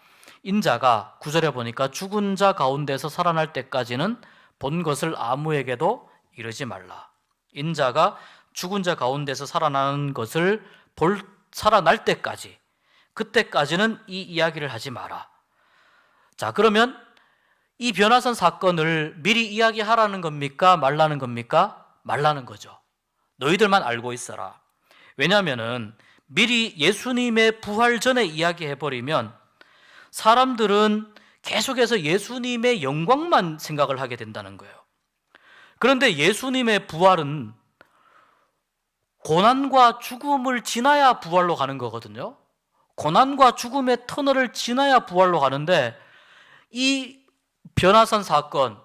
Speaker 1: 인자가 9절에 보니까 죽은 자 가운데서 살아날 때까지는 본 것을 아무에게도 이르지 말라. 인자가 죽은 자 가운데서 살아나는 것을 살아날 때까지, 그때까지는 이 이야기를 하지 마라. 자, 그러면 이 변화산 사건을 미리 이야기하라는 겁니까? 말라는 겁니까? 말라는 거죠. 너희들만 알고 있어라. 왜냐하면은 미리 예수님의 부활 전에 이야기해버리면 사람들은 계속해서 예수님의 영광만 생각을 하게 된다는 거예요. 그런데 예수님의 부활은 고난과 죽음을 지나야 부활로 가는 거거든요. 고난과 죽음의 터널을 지나야 부활로 가는데, 이 변화산 사건,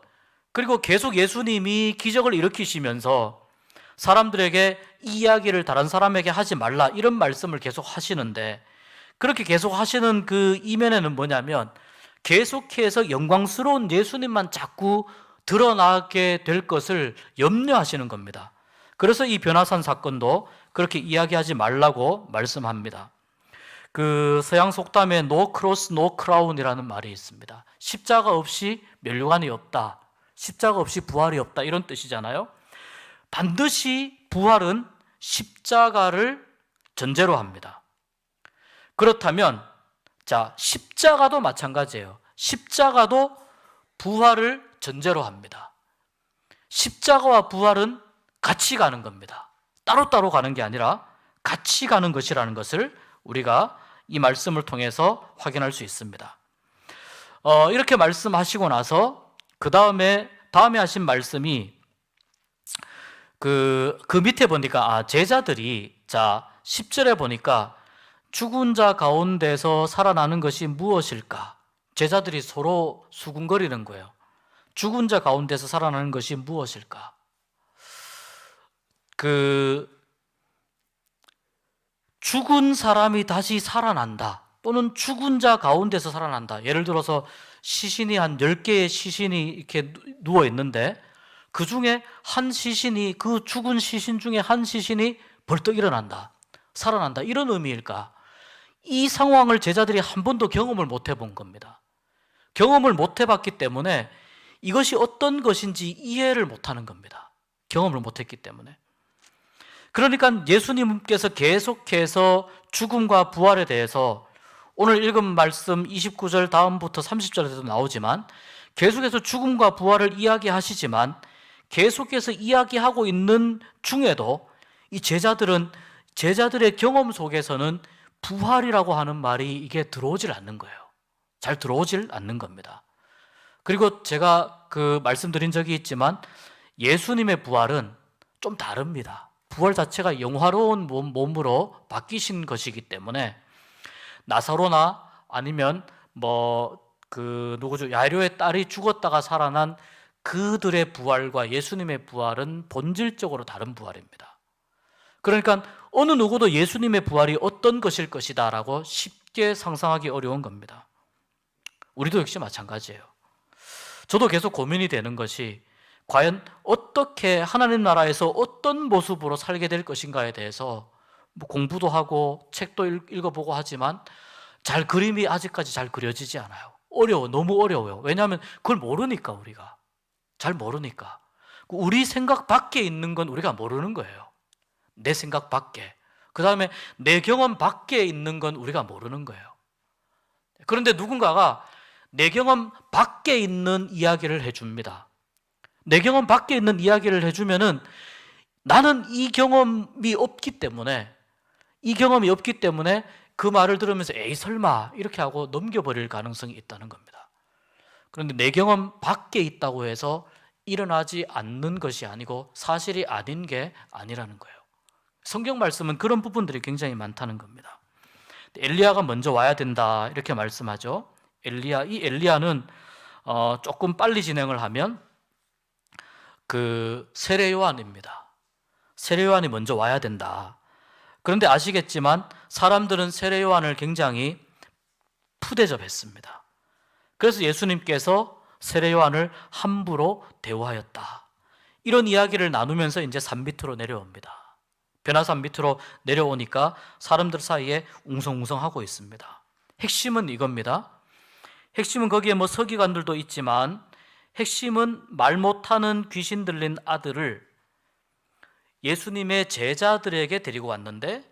Speaker 1: 그리고 계속 예수님이 기적을 일으키시면서 사람들에게 이 이야기를 다른 사람에게 하지 말라, 이런 말씀을 계속 하시는데, 그렇게 계속 하시는 그 이면에는 뭐냐면 계속해서 영광스러운 예수님만 자꾸 드러나게 될 것을 염려하시는 겁니다. 그래서 이 변화산 사건도 그렇게 이야기하지 말라고 말씀합니다. 그 서양 속담에 No cross, no crown이라는 말이 있습니다. 십자가 없이 면류관이 없다, 십자가 없이 부활이 없다, 이런 뜻이잖아요. 반드시 부활은 십자가를 전제로 합니다. 그렇다면 자, 십자가도 마찬가지예요. 십자가도 부활을 전제로 합니다. 십자가와 부활은 같이 가는 겁니다. 따로따로 가는 게 아니라 같이 가는 것이라는 것을 우리가 이 말씀을 통해서 확인할 수 있습니다. 이렇게 말씀하시고 나서 그 다음에 하신 말씀이 그 밑에 보니까 제자들이, 자 10절에 보니까 죽은 자 가운데서 살아나는 것이 무엇일까? 제자들이 서로 수군거리는 거예요. 죽은 자 가운데서 살아나는 것이 무엇일까? 죽은 사람이 다시 살아난다, 또는 죽은 자 가운데서 살아난다. 예를 들어서 시신이 한 10개의 시신이 이렇게 누워 있는데, 그 중에 한 시신이, 그 죽은 시신 중에 한 시신이 벌떡 일어난다, 살아난다, 이런 의미일까? 이 상황을 제자들이 한 번도 경험을 못 해본 겁니다. 경험을 못 해봤기 때문에 이것이 어떤 것인지 이해를 못하는 겁니다. 경험을 못했기 때문에. 그러니까 예수님께서 계속해서 죽음과 부활에 대해서 오늘 읽은 말씀 29절 다음부터 30절에도 나오지만 계속해서 죽음과 부활을 이야기하시지만, 계속해서 이야기하고 있는 중에도 이 제자들의 경험 속에서는 부활이라고 하는 말이 이게 들어오질 않는 거예요. 잘 들어오질 않는 겁니다. 그리고 제가 말씀드린 적이 있지만 예수님의 부활은 좀 다릅니다. 부활 자체가 영화로운 몸으로 바뀌신 것이기 때문에 나사로나 아니면 누구죠? 야이로의 딸이 죽었다가 살아난 그들의 부활과 예수님의 부활은 본질적으로 다른 부활입니다. 그러니까 어느 누구도 예수님의 부활이 어떤 것일 것이다 라고 쉽게 상상하기 어려운 겁니다. 우리도 역시 마찬가지예요. 저도 계속 고민이 되는 것이, 과연 어떻게 하나님 나라에서 어떤 모습으로 살게 될 것인가에 대해서 공부도 하고 책도 읽어보고 하지만 그림이 아직까지 잘 그려지지 않아요. 너무 어려워요. 왜냐하면 그걸 모르니까, 우리가 잘 모르니까. 우리 생각 밖에 있는 건 우리가 모르는 거예요. 내 생각 밖에. 그 다음에 내 경험 밖에 있는 건 우리가 모르는 거예요. 그런데 누군가가 내 경험 밖에 있는 이야기를 해줍니다. 내 경험 밖에 있는 이야기를 해주면은 나는 이 경험이 없기 때문에 그 말을 들으면서 에이 설마 이렇게 하고 넘겨버릴 가능성이 있다는 겁니다. 그런데 내 경험 밖에 있다고 해서 일어나지 않는 것이 아니고 사실이 아닌 게 아니라는 거예요. 성경 말씀은 그런 부분들이 굉장히 많다는 겁니다. 엘리야가 먼저 와야 된다 이렇게 말씀하죠. 이 엘리야는 조금 빨리 진행을 하면 세례 요한입니다. 세례 요한이 먼저 와야 된다. 그런데 아시겠지만 사람들은 세례 요한을 굉장히 푸대접했습니다. 그래서 예수님께서 세례 요한을 함부로 대우하였다. 이런 이야기를 나누면서 이제 산 밑으로 내려옵니다. 변화산 밑으로 내려오니까 사람들 사이에 웅성웅성하고 있습니다. 핵심은 이겁니다. 핵심은 거기에 서기관들도 있지만 핵심은 말 못하는 귀신 들린 아들을 예수님의 제자들에게 데리고 왔는데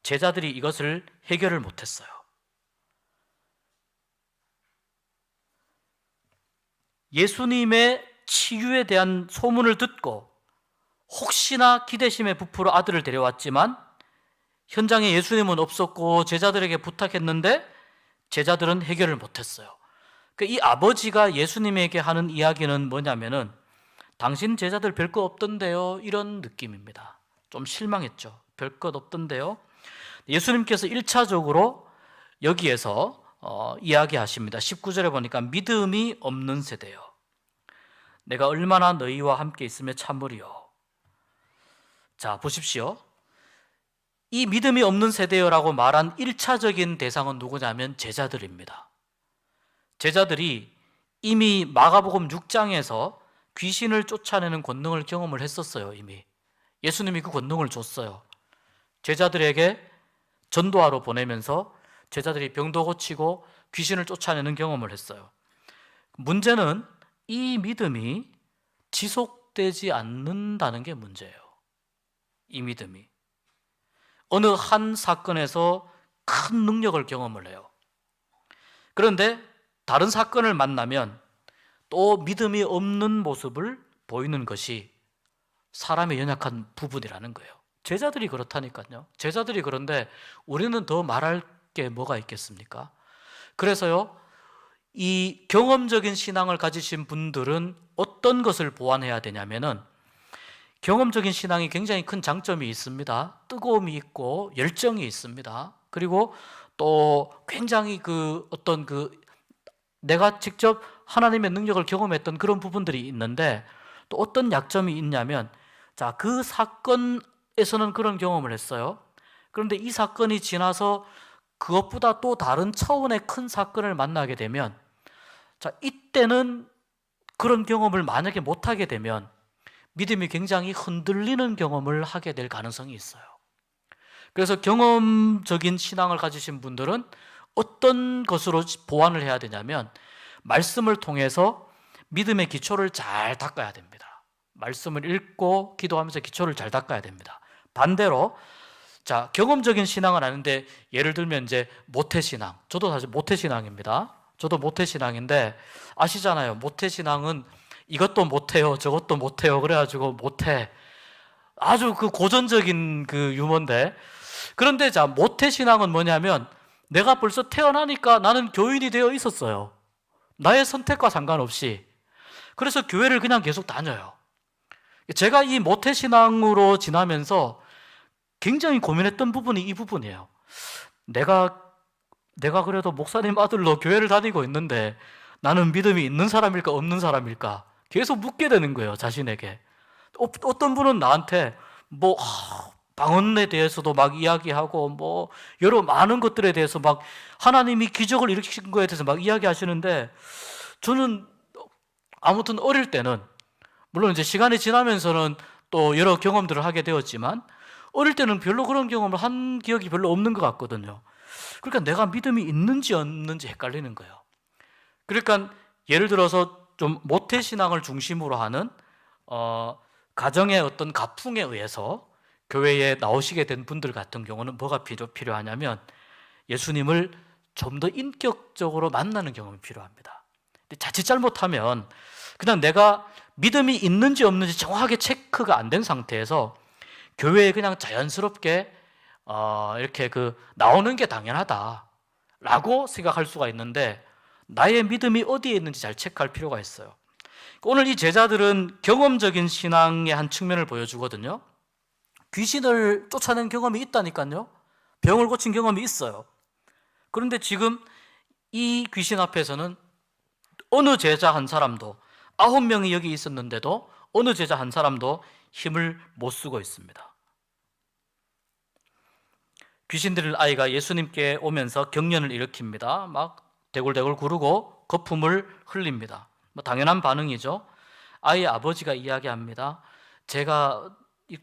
Speaker 1: 제자들이 이것을 해결을 못했어요. 예수님의 치유에 대한 소문을 듣고 혹시나 기대심에 부풀어 아들을 데려왔지만 현장에 예수님은 없었고 제자들에게 부탁했는데 제자들은 해결을 못했어요. 이 아버지가 예수님에게 하는 이야기는 뭐냐면은, 당신 제자들 별 거 없던데요. 이런 느낌입니다. 좀 실망했죠. 별 것 없던데요. 예수님께서 1차적으로 여기에서 이야기하십니다. 19절에 보니까 믿음이 없는 세대요. 내가 얼마나 너희와 함께 있으며 참으리요. 자, 보십시오. 이 믿음이 없는 세대요라고 말한 1차적인 대상은 누구냐면 제자들입니다. 제자들이 이미 마가복음 6장에서 귀신을 쫓아내는 권능을 경험을 했었어요. 이미 예수님이 그 권능을 줬어요. 제자들에게 전도하러 보내면서 제자들이 병도 고치고 귀신을 쫓아내는 경험을 했어요. 문제는 이 믿음이 지속되지 않는다는 게 문제예요. 이 믿음이 어느 한 사건에서 큰 능력을 경험을 해요. 그런데 다른 사건을 만나면 또 믿음이 없는 모습을 보이는 것이 사람의 연약한 부분이라는 거예요. 제자들이 그렇다니까요. 제자들이 그런데 우리는 더 말할 게 뭐가 있겠습니까? 그래서요, 이 경험적인 신앙을 가지신 분들은 어떤 것을 보완해야 되냐면은, 경험적인 신앙이 굉장히 큰 장점이 있습니다. 뜨거움이 있고 열정이 있습니다. 그리고 또 굉장히 내가 직접 하나님의 능력을 경험했던 그런 부분들이 있는데, 또 어떤 약점이 있냐면, 자, 그 사건에서는 그런 경험을 했어요. 그런데 이 사건이 지나서 그것보다 또 다른 차원의 큰 사건을 만나게 되면, 자, 이때는 그런 경험을 만약에 못하게 되면 믿음이 굉장히 흔들리는 경험을 하게 될 가능성이 있어요. 그래서 경험적인 신앙을 가지신 분들은 어떤 것으로 보완을 해야 되냐면, 말씀을 통해서 믿음의 기초를 잘 닦아야 됩니다. 말씀을 읽고 기도하면서 기초를 잘 닦아야 됩니다. 반대로, 자, 경험적인 신앙은 아닌데, 예를 들면 이제 모태신앙, 저도 사실 모태신앙입니다. 저도 모태신앙인데, 아시잖아요. 모태신앙은 이것도 못해요, 저것도 못해요, 그래가지고 못해, 아주 그 고전적인 그 유머인데, 그런데 자, 모태신앙은 뭐냐면, 내가 벌써 태어나니까 나는 교인이 되어 있었어요. 나의 선택과 상관없이. 그래서 교회를 그냥 계속 다녀요. 제가 이 모태신앙으로 지나면서 굉장히 고민했던 부분이 이 부분이에요. 내가 그래도 목사님 아들로 교회를 다니고 있는데 나는 믿음이 있는 사람일까 없는 사람일까 계속 묻게 되는 거예요, 자신에게. 어떤 분은 나한테 방언에 대해서도 막 이야기하고 여러 많은 것들에 대해서 막 하나님이 기적을 일으키신 거에 대해서 막 이야기하시는데, 저는 아무튼 어릴 때는, 물론 이제 시간이 지나면서는 또 여러 경험들을 하게 되었지만, 어릴 때는 별로 그런 경험을 한 기억이 별로 없는 것 같거든요. 그러니까 내가 믿음이 있는지 없는지 헷갈리는 거예요. 그러니까 예를 들어서 좀 모태신앙을 중심으로 하는 가정의 어떤 가풍에 의해서 교회에 나오시게 된 분들 같은 경우는 뭐가 필요하냐면, 예수님을 좀 더 인격적으로 만나는 경험이 필요합니다. 근데 자칫 잘못하면 그냥 내가 믿음이 있는지 없는지 정확하게 체크가 안 된 상태에서 교회에 그냥 자연스럽게 이렇게 나오는 게 당연하다라고 생각할 수가 있는데, 나의 믿음이 어디에 있는지 잘 체크할 필요가 있어요. 오늘 이 제자들은 경험적인 신앙의 한 측면을 보여주거든요. 귀신을 쫓아낸 경험이 있다니까요. 병을 고친 경험이 있어요. 그런데 지금 이 귀신 앞에서는 어느 제자 한 사람도, 9명이 여기 있었는데도 어느 제자 한 사람도 힘을 못 쓰고 있습니다. 귀신 들린 아이가 예수님께 오면서 경련을 일으킵니다. 막 대굴대굴 구르고 거품을 흘립니다. 당연한 반응이죠. 아이의 아버지가 이야기합니다. 제가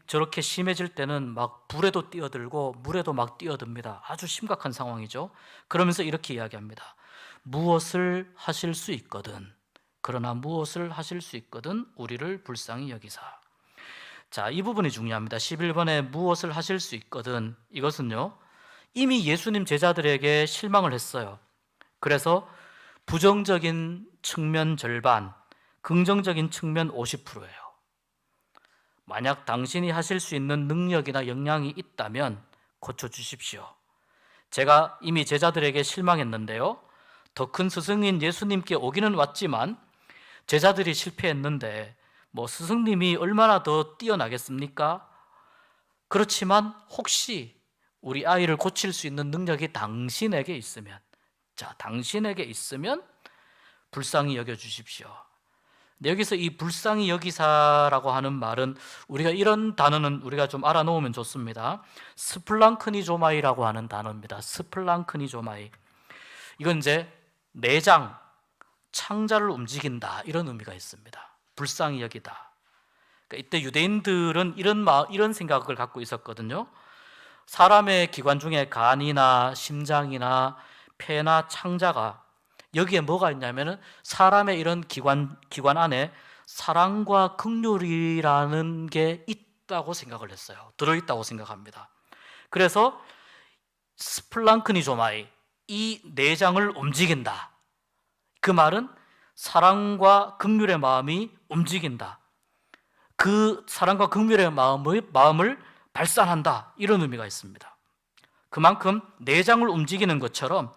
Speaker 1: 저렇게 심해질 때는 막 불에도 뛰어들고 물에도 막 뛰어듭니다. 아주 심각한 상황이죠. 그러면서 이렇게 이야기합니다. 무엇을 하실 수 있거든, 그러나 무엇을 하실 수 있거든 우리를 불쌍히 여기사. 자, 이 부분이 중요합니다. 11번에 무엇을 하실 수 있거든, 이것은요, 이미 예수님 제자들에게 실망을 했어요. 그래서 부정적인 측면 절반, 긍정적인 측면 50%예요. 만약 당신이 하실 수 있는 능력이나 역량이 있다면 고쳐주십시오. 제가 이미 제자들에게 실망했는데요, 더 큰 스승인 예수님께 오기는 왔지만 제자들이 실패했는데 뭐 스승님이 얼마나 더 뛰어나겠습니까? 그렇지만 혹시 우리 아이를 고칠 수 있는 능력이 당신에게 있으면, 자, 당신에게 있으면 불쌍히 여겨주십시오. 여기서 이 불쌍히 여기사라고 하는 말은 우리가 이런 단어는 우리가 좀 알아놓으면 좋습니다. 스플랑크니조마이라고 하는 단어입니다. 스플랑크니조마이. 이건 이제 내장, 창자를 움직인다, 이런 의미가 있습니다. 불쌍히 여기다. 그러니까 이때 유대인들은 이런 생각을 갖고 있었거든요. 사람의 기관 중에 간이나 심장이나 폐나 창자가, 여기에 뭐가 있냐면은 사람의 이런 기관 안에 사랑과 긍휼이라는 게 있다고 생각을 했어요. 들어있다고 생각합니다. 그래서 스플랑크니조마이, 이 내장을 움직인다. 그 말은 사랑과 긍휼의 마음이 움직인다. 그 사랑과 긍휼의 마음을 발산한다, 이런 의미가 있습니다. 그만큼 내장을 움직이는 것처럼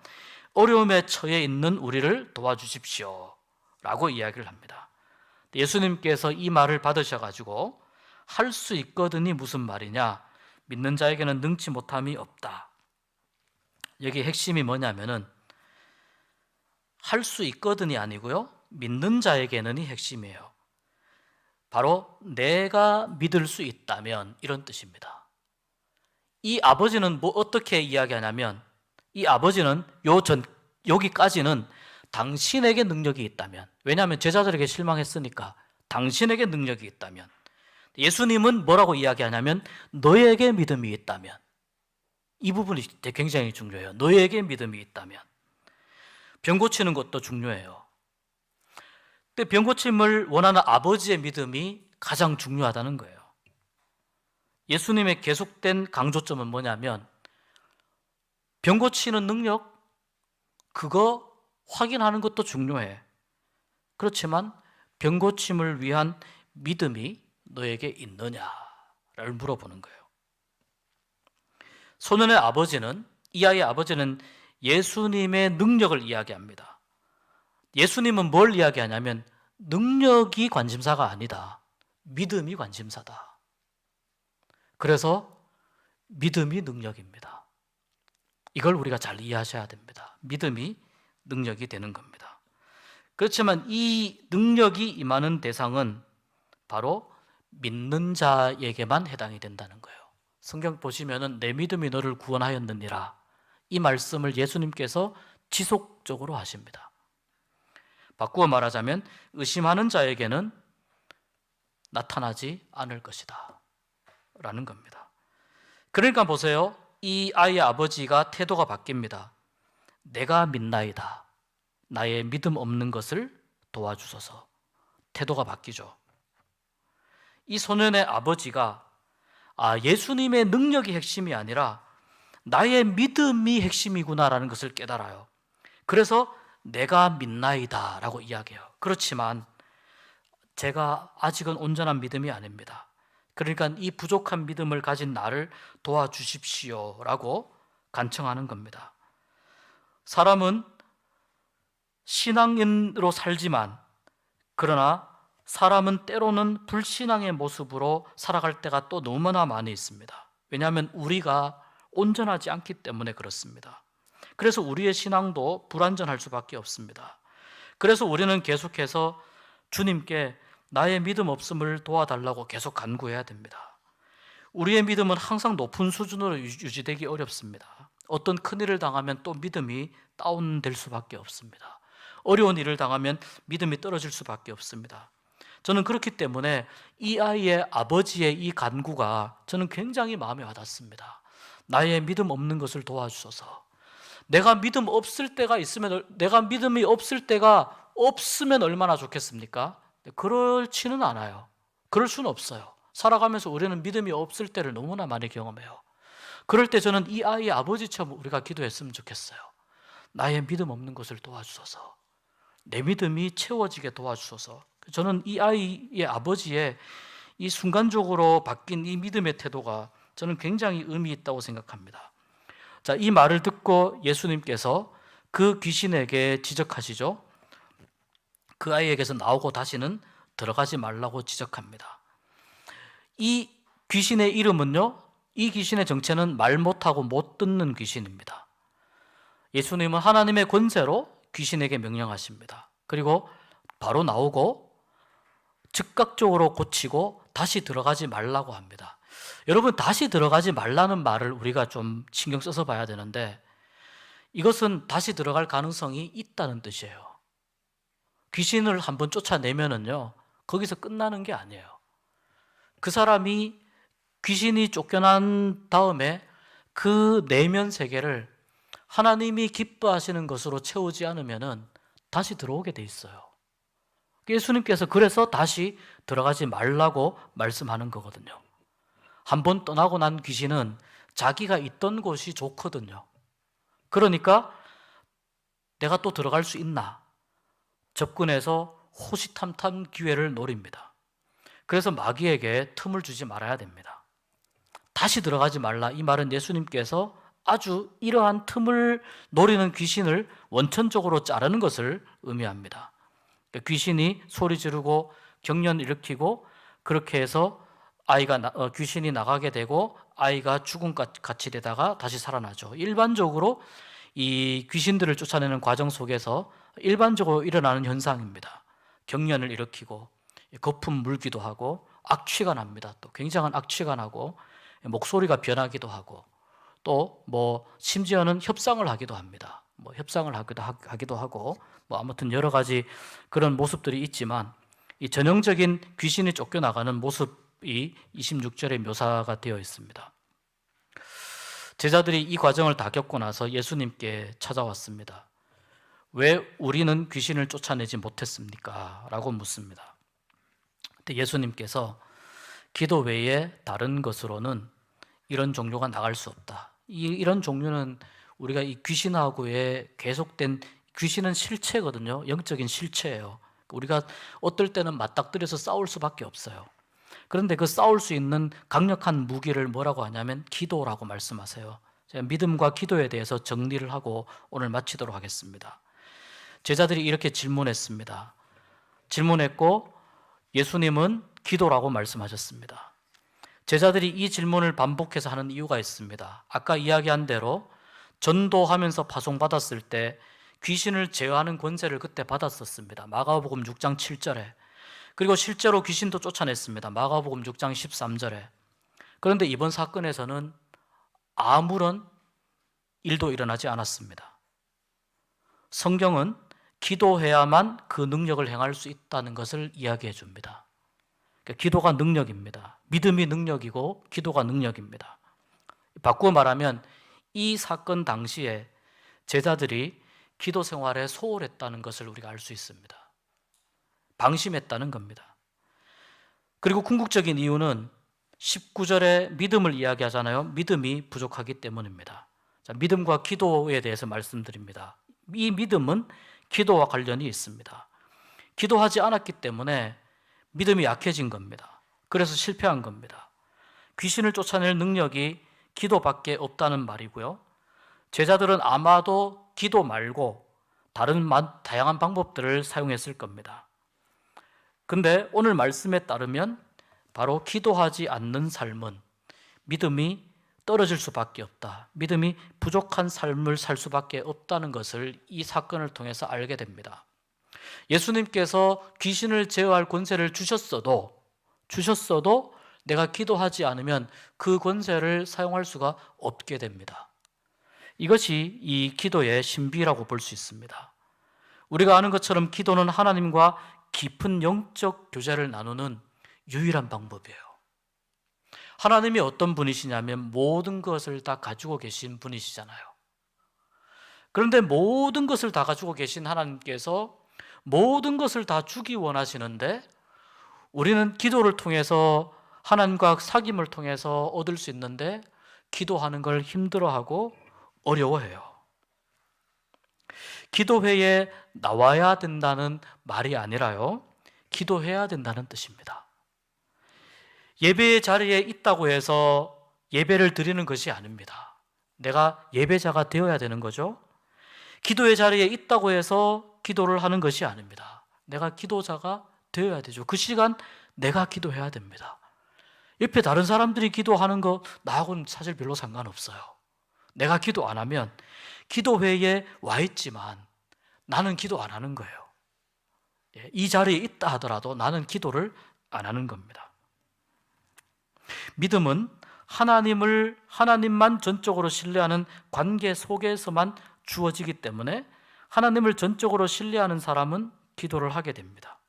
Speaker 1: 어려움에 처해 있는 우리를 도와주십시오 라고 이야기를 합니다. 예수님께서 이 말을 받으셔가지고 할 수 있거든이 무슨 말이냐, 믿는 자에게는 능치 못함이 없다. 여기 핵심이 뭐냐면은 할 수 있거든이 아니고요, 믿는 자에게는이 핵심이에요. 바로 내가 믿을 수 있다면, 이런 뜻입니다. 이 아버지는 뭐 어떻게 이야기하냐면, 이 아버지는 여기까지는 당신에게 능력이 있다면, 왜냐하면 제자들에게 실망했으니까 당신에게 능력이 있다면, 예수님은 뭐라고 이야기하냐면 너에게 믿음이 있다면, 이 부분이 굉장히 중요해요. 너에게 믿음이 있다면. 병 고치는 것도 중요해요. 근데 병 고침을 원하는 아버지의 믿음이 가장 중요하다는 거예요. 예수님의 계속된 강조점은 뭐냐면 병 고치는 능력, 그거 확인하는 것도 중요해. 그렇지만 병 고침을 위한 믿음이 너에게 있느냐를 물어보는 거예요. 소년의 아버지는, 이 아이의 아버지는 예수님의 능력을 이야기합니다. 예수님은 뭘 이야기하냐면 능력이 관심사가 아니다, 믿음이 관심사다. 그래서 믿음이 능력입니다. 이걸 우리가 잘 이해하셔야 됩니다. 믿음이 능력이 되는 겁니다. 그렇지만 이 능력이 임하는 대상은 바로 믿는 자에게만 해당이 된다는 거예요. 성경 보시면은 내 믿음이 너를 구원하였느니라, 이 말씀을 예수님께서 지속적으로 하십니다. 바꾸어 말하자면 의심하는 자에게는 나타나지 않을 것이다 라는 겁니다. 그러니까 보세요, 이 아이의 아버지가 태도가 바뀝니다. 내가 믿나이다, 나의 믿음 없는 것을 도와주소서. 태도가 바뀌죠. 이 소년의 아버지가 예수님의 능력이 핵심이 아니라 나의 믿음이 핵심이구나라는 것을 깨달아요. 그래서 내가 믿나이다 라고 이야기해요. 그렇지만 제가 아직은 온전한 믿음이 아닙니다. 그러니까 이 부족한 믿음을 가진 나를 도와주십시오 라고 간청하는 겁니다. 사람은 신앙인으로 살지만, 그러나 사람은 때로는 불신앙의 모습으로 살아갈 때가 또 너무나 많이 있습니다. 왜냐하면 우리가 온전하지 않기 때문에 그렇습니다. 그래서 우리의 신앙도 불완전할 수밖에 없습니다. 그래서 우리는 계속해서 주님께 나의 믿음 없음을 도와달라고 계속 간구해야 됩니다. 우리의 믿음은 항상 높은 수준으로 유지되기 어렵습니다. 어떤 큰일을 당하면 또 믿음이 다운될 수밖에 없습니다. 어려운 일을 당하면 믿음이 떨어질 수밖에 없습니다. 저는 그렇기 때문에 이 아이의 아버지의 이 간구가 저는 굉장히 마음에 와닿습니다. 나의 믿음 없는 것을 도와주소서. 내가 믿음 없을 때가 있으면, 내가 믿음이 없을 때가 없으면 얼마나 좋겠습니까? 그렇지는 않아요. 그럴 수는 없어요. 살아가면서 우리는 믿음이 없을 때를 너무나 많이 경험해요. 그럴 때 저는 이 아이의 아버지처럼 우리가 기도했으면 좋겠어요. 나의 믿음 없는 것을 도와주소서. 내 믿음이 채워지게 도와주소서. 저는 이 아이의 아버지의 이 순간적으로 바뀐 이 믿음의 태도가 저는 굉장히 의미 있다고 생각합니다. 자, 이 말을 듣고 예수님께서 그 귀신에게 지적하시죠. 그 아이에게서 나오고 다시는 들어가지 말라고 지적합니다. 이 귀신의 이름은요, 이 귀신의 정체는 말 못하고 못 듣는 귀신입니다. 예수님은 하나님의 권세로 귀신에게 명령하십니다. 그리고 바로 나오고 즉각적으로 고치고 다시 들어가지 말라고 합니다. 여러분, 다시 들어가지 말라는 말을 우리가 좀 신경 써서 봐야 되는데, 이것은 다시 들어갈 가능성이 있다는 뜻이에요. 귀신을 한번 쫓아내면은요, 거기서 끝나는 게 아니에요. 그 사람이 귀신이 쫓겨난 다음에 그 내면 세계를 하나님이 기뻐하시는 것으로 채우지 않으면은 다시 들어오게 돼 있어요. 예수님께서 그래서 다시 들어가지 말라고 말씀하는 거거든요. 한번 떠나고 난 귀신은 자기가 있던 곳이 좋거든요. 그러니까 내가 또 들어갈 수 있나 접근해서 호시탐탐 기회를 노립니다. 그래서 마귀에게 틈을 주지 말아야 됩니다. 다시 들어가지 말라, 이 말은 예수님께서 아주 이러한 틈을 노리는 귀신을 원천적으로 자르는 것을 의미합니다. 귀신이 소리 지르고 경련 일으키고 그렇게 해서 귀신이 나가게 되고 아이가 죽음같이 되다가 다시 살아나죠. 일반적으로 이 귀신들을 쫓아내는 과정 속에서 일반적으로 일어나는 현상입니다. 경련을 일으키고 거품 물기도 하고 악취가 납니다. 또 굉장한 악취가 나고 목소리가 변하기도 하고 또 심지어는 협상을 하기도 합니다. 협상을 하기도 하고 아무튼 여러 가지 그런 모습들이 있지만, 이 전형적인 귀신이 쫓겨나가는 모습이 26절에 묘사가 되어 있습니다. 제자들이 이 과정을 다 겪고 나서 예수님께 찾아왔습니다. 왜 우리는 귀신을 쫓아내지 못했습니까? 라고 묻습니다. 근데 예수님께서 기도 외에 다른 것으로는 이런 종류가 나갈 수 없다. 이런 종류는 우리가 이 귀신하고의 계속된, 귀신은 실체거든요. 영적인 실체예요. 우리가 어떨 때는 맞닥뜨려서 싸울 수밖에 없어요. 그런데 그 싸울 수 있는 강력한 무기를 뭐라고 하냐면 기도라고 말씀하세요. 제가 믿음과 기도에 대해서 정리를 하고 오늘 마치도록 하겠습니다. 제자들이 이렇게 질문했습니다. 질문했고 예수님은 기도라고 말씀하셨습니다. 제자들이 이 질문을 반복해서 하는 이유가 있습니다. 아까 이야기한 대로 전도하면서 파송받았을 때 귀신을 제어하는 권세를 그때 받았었습니다. 마가복음 6장 7절에. 그리고 실제로 귀신도 쫓아냈습니다. 마가복음 6장 13절에. 그런데 이번 사건에서는 아무런 일도 일어나지 않았습니다. 성경은 기도해야만 그 능력을 행할 수 있다는 것을 이야기해 줍니다. 그러니까 기도가 능력입니다. 믿음이 능력이고 기도가 능력입니다. 바꾸어 말하면 이 사건 당시에 제자들이 기도 생활에 소홀했다는 것을 우리가 알 수 있습니다. 방심했다는 겁니다. 그리고 궁극적인 이유는 19절에 믿음을 이야기하잖아요. 믿음이 부족하기 때문입니다. 자, 믿음과 기도에 대해서 말씀드립니다. 이 믿음은 기도와 관련이 있습니다. 기도하지 않았기 때문에 믿음이 약해진 겁니다. 그래서 실패한 겁니다. 귀신을 쫓아낼 능력이 기도밖에 없다는 말이고요. 제자들은 아마도 기도 말고 다른 다양한 방법들을 사용했을 겁니다. 근데 오늘 말씀에 따르면 바로 기도하지 않는 삶은 믿음이 떨어질 수밖에 없다. 믿음이 부족한 삶을 살 수밖에 없다는 것을 이 사건을 통해서 알게 됩니다. 예수님께서 귀신을 제어할 권세를 주셨어도 내가 기도하지 않으면 그 권세를 사용할 수가 없게 됩니다. 이것이 이 기도의 신비라고 볼 수 있습니다. 우리가 아는 것처럼 기도는 하나님과 깊은 영적 교제를 나누는 유일한 방법이에요. 하나님이 어떤 분이시냐면 모든 것을 다 가지고 계신 분이시잖아요. 그런데 모든 것을 다 가지고 계신 하나님께서 모든 것을 다 주기 원하시는데 우리는 기도를 통해서 하나님과 사귐을 통해서 얻을 수 있는데 기도하는 걸 힘들어하고 어려워해요. 기도회에 나와야 된다는 말이 아니라요, 기도해야 된다는 뜻입니다. 예배의 자리에 있다고 해서 예배를 드리는 것이 아닙니다. 내가 예배자가 되어야 되는 거죠. 기도의 자리에 있다고 해서 기도를 하는 것이 아닙니다. 내가 기도자가 되어야 되죠. 그 시간 내가 기도해야 됩니다. 옆에 다른 사람들이 기도하는 거 나하고는 사실 별로 상관없어요. 내가 기도 안 하면 기도회에 와 있지만 나는 기도 안 하는 거예요. 이 자리에 있다 하더라도 나는 기도를 안 하는 겁니다. 믿음은 하나님만 전적으로 신뢰하는 관계 속에서만 주어지기 때문에 하나님을 전적으로 신뢰하는 사람은 기도를 하게 됩니다.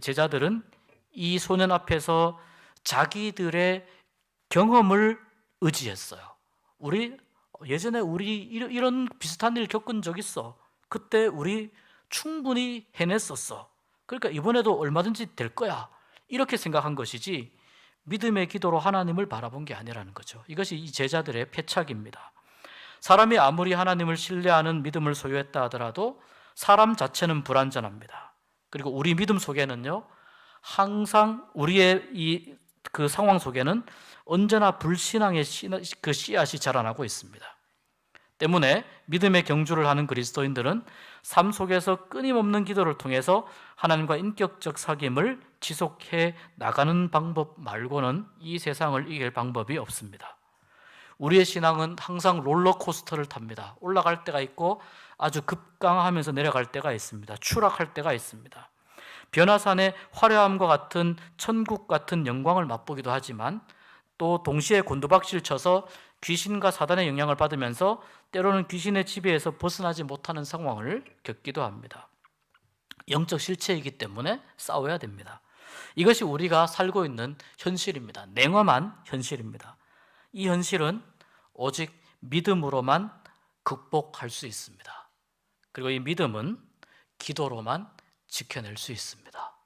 Speaker 1: 제자들은 이 소년 앞에서 자기들의 경험을 의지했어요. 예전에 우리 이런 비슷한 일 겪은 적 있어. 그때 우리 충분히 해냈었어. 그러니까 이번에도 얼마든지 될 거야. 이렇게 생각한 것이지 믿음의 기도로 하나님을 바라본 게 아니라는 거죠. 이것이 이 제자들의 패착입니다. 사람이 아무리 하나님을 신뢰하는 믿음을 소유했다 하더라도 사람 자체는 불완전합니다. 그리고 우리 믿음 속에는요, 항상 우리의 그 상황 속에는 언제나 불신앙의 그 씨앗이 자라나고 있습니다. 때문에 믿음의 경주를 하는 그리스도인들은 삶 속에서 끊임없는 기도를 통해서 하나님과 인격적 사귐을 지속해 나가는 방법 말고는 이 세상을 이길 방법이 없습니다. 우리의 신앙은 항상 롤러코스터를 탑니다. 올라갈 때가 있고 아주 급강하면서 내려갈 때가 있습니다. 추락할 때가 있습니다. 변화산의 화려함과 같은 천국 같은 영광을 맛보기도 하지만 또 동시에 곤두박질 쳐서 귀신과 사단의 영향을 받으면서 때로는 귀신의 지배에서 벗어나지 못하는 상황을 겪기도 합니다. 영적 실체이기 때문에 싸워야 됩니다. 이것이 우리가 살고 있는 현실입니다. 냉엄한 현실입니다. 이 현실은 오직 믿음으로만 극복할 수 있습니다. 그리고 이 믿음은 기도로만 지켜낼 수 있습니다.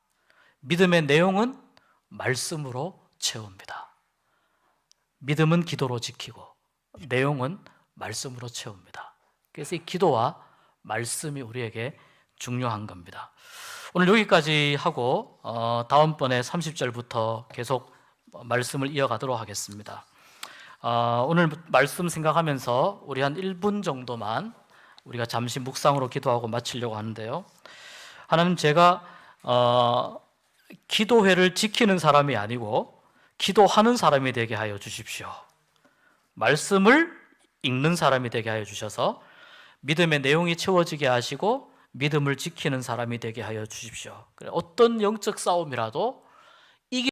Speaker 1: 믿음의 내용은 말씀으로 채웁니다. 믿음은 기도로 지키고 내용은 말씀으로 채웁니다. 그래서 이 기도와 말씀이 우리에게 중요한 겁니다. 오늘 여기까지 하고 다음번에 30절부터 계속 말씀을 이어가도록 하겠습니다. 오늘 말씀 생각하면서 우리 한 1분 정도만 우리가 잠시 묵상으로 기도하고 마치려고 하는데요. 하나님, 제가 기도회를 지키는 사람이 아니고 기도하는 사람이 되게 하여 주십시오. 말씀을 읽는 사람이 되게 하여 주셔서 믿음의 내용이 채워지게 하시고 믿음을 지키는 사람이 되게 하여 주십시오. 어떤 영적 싸움이라도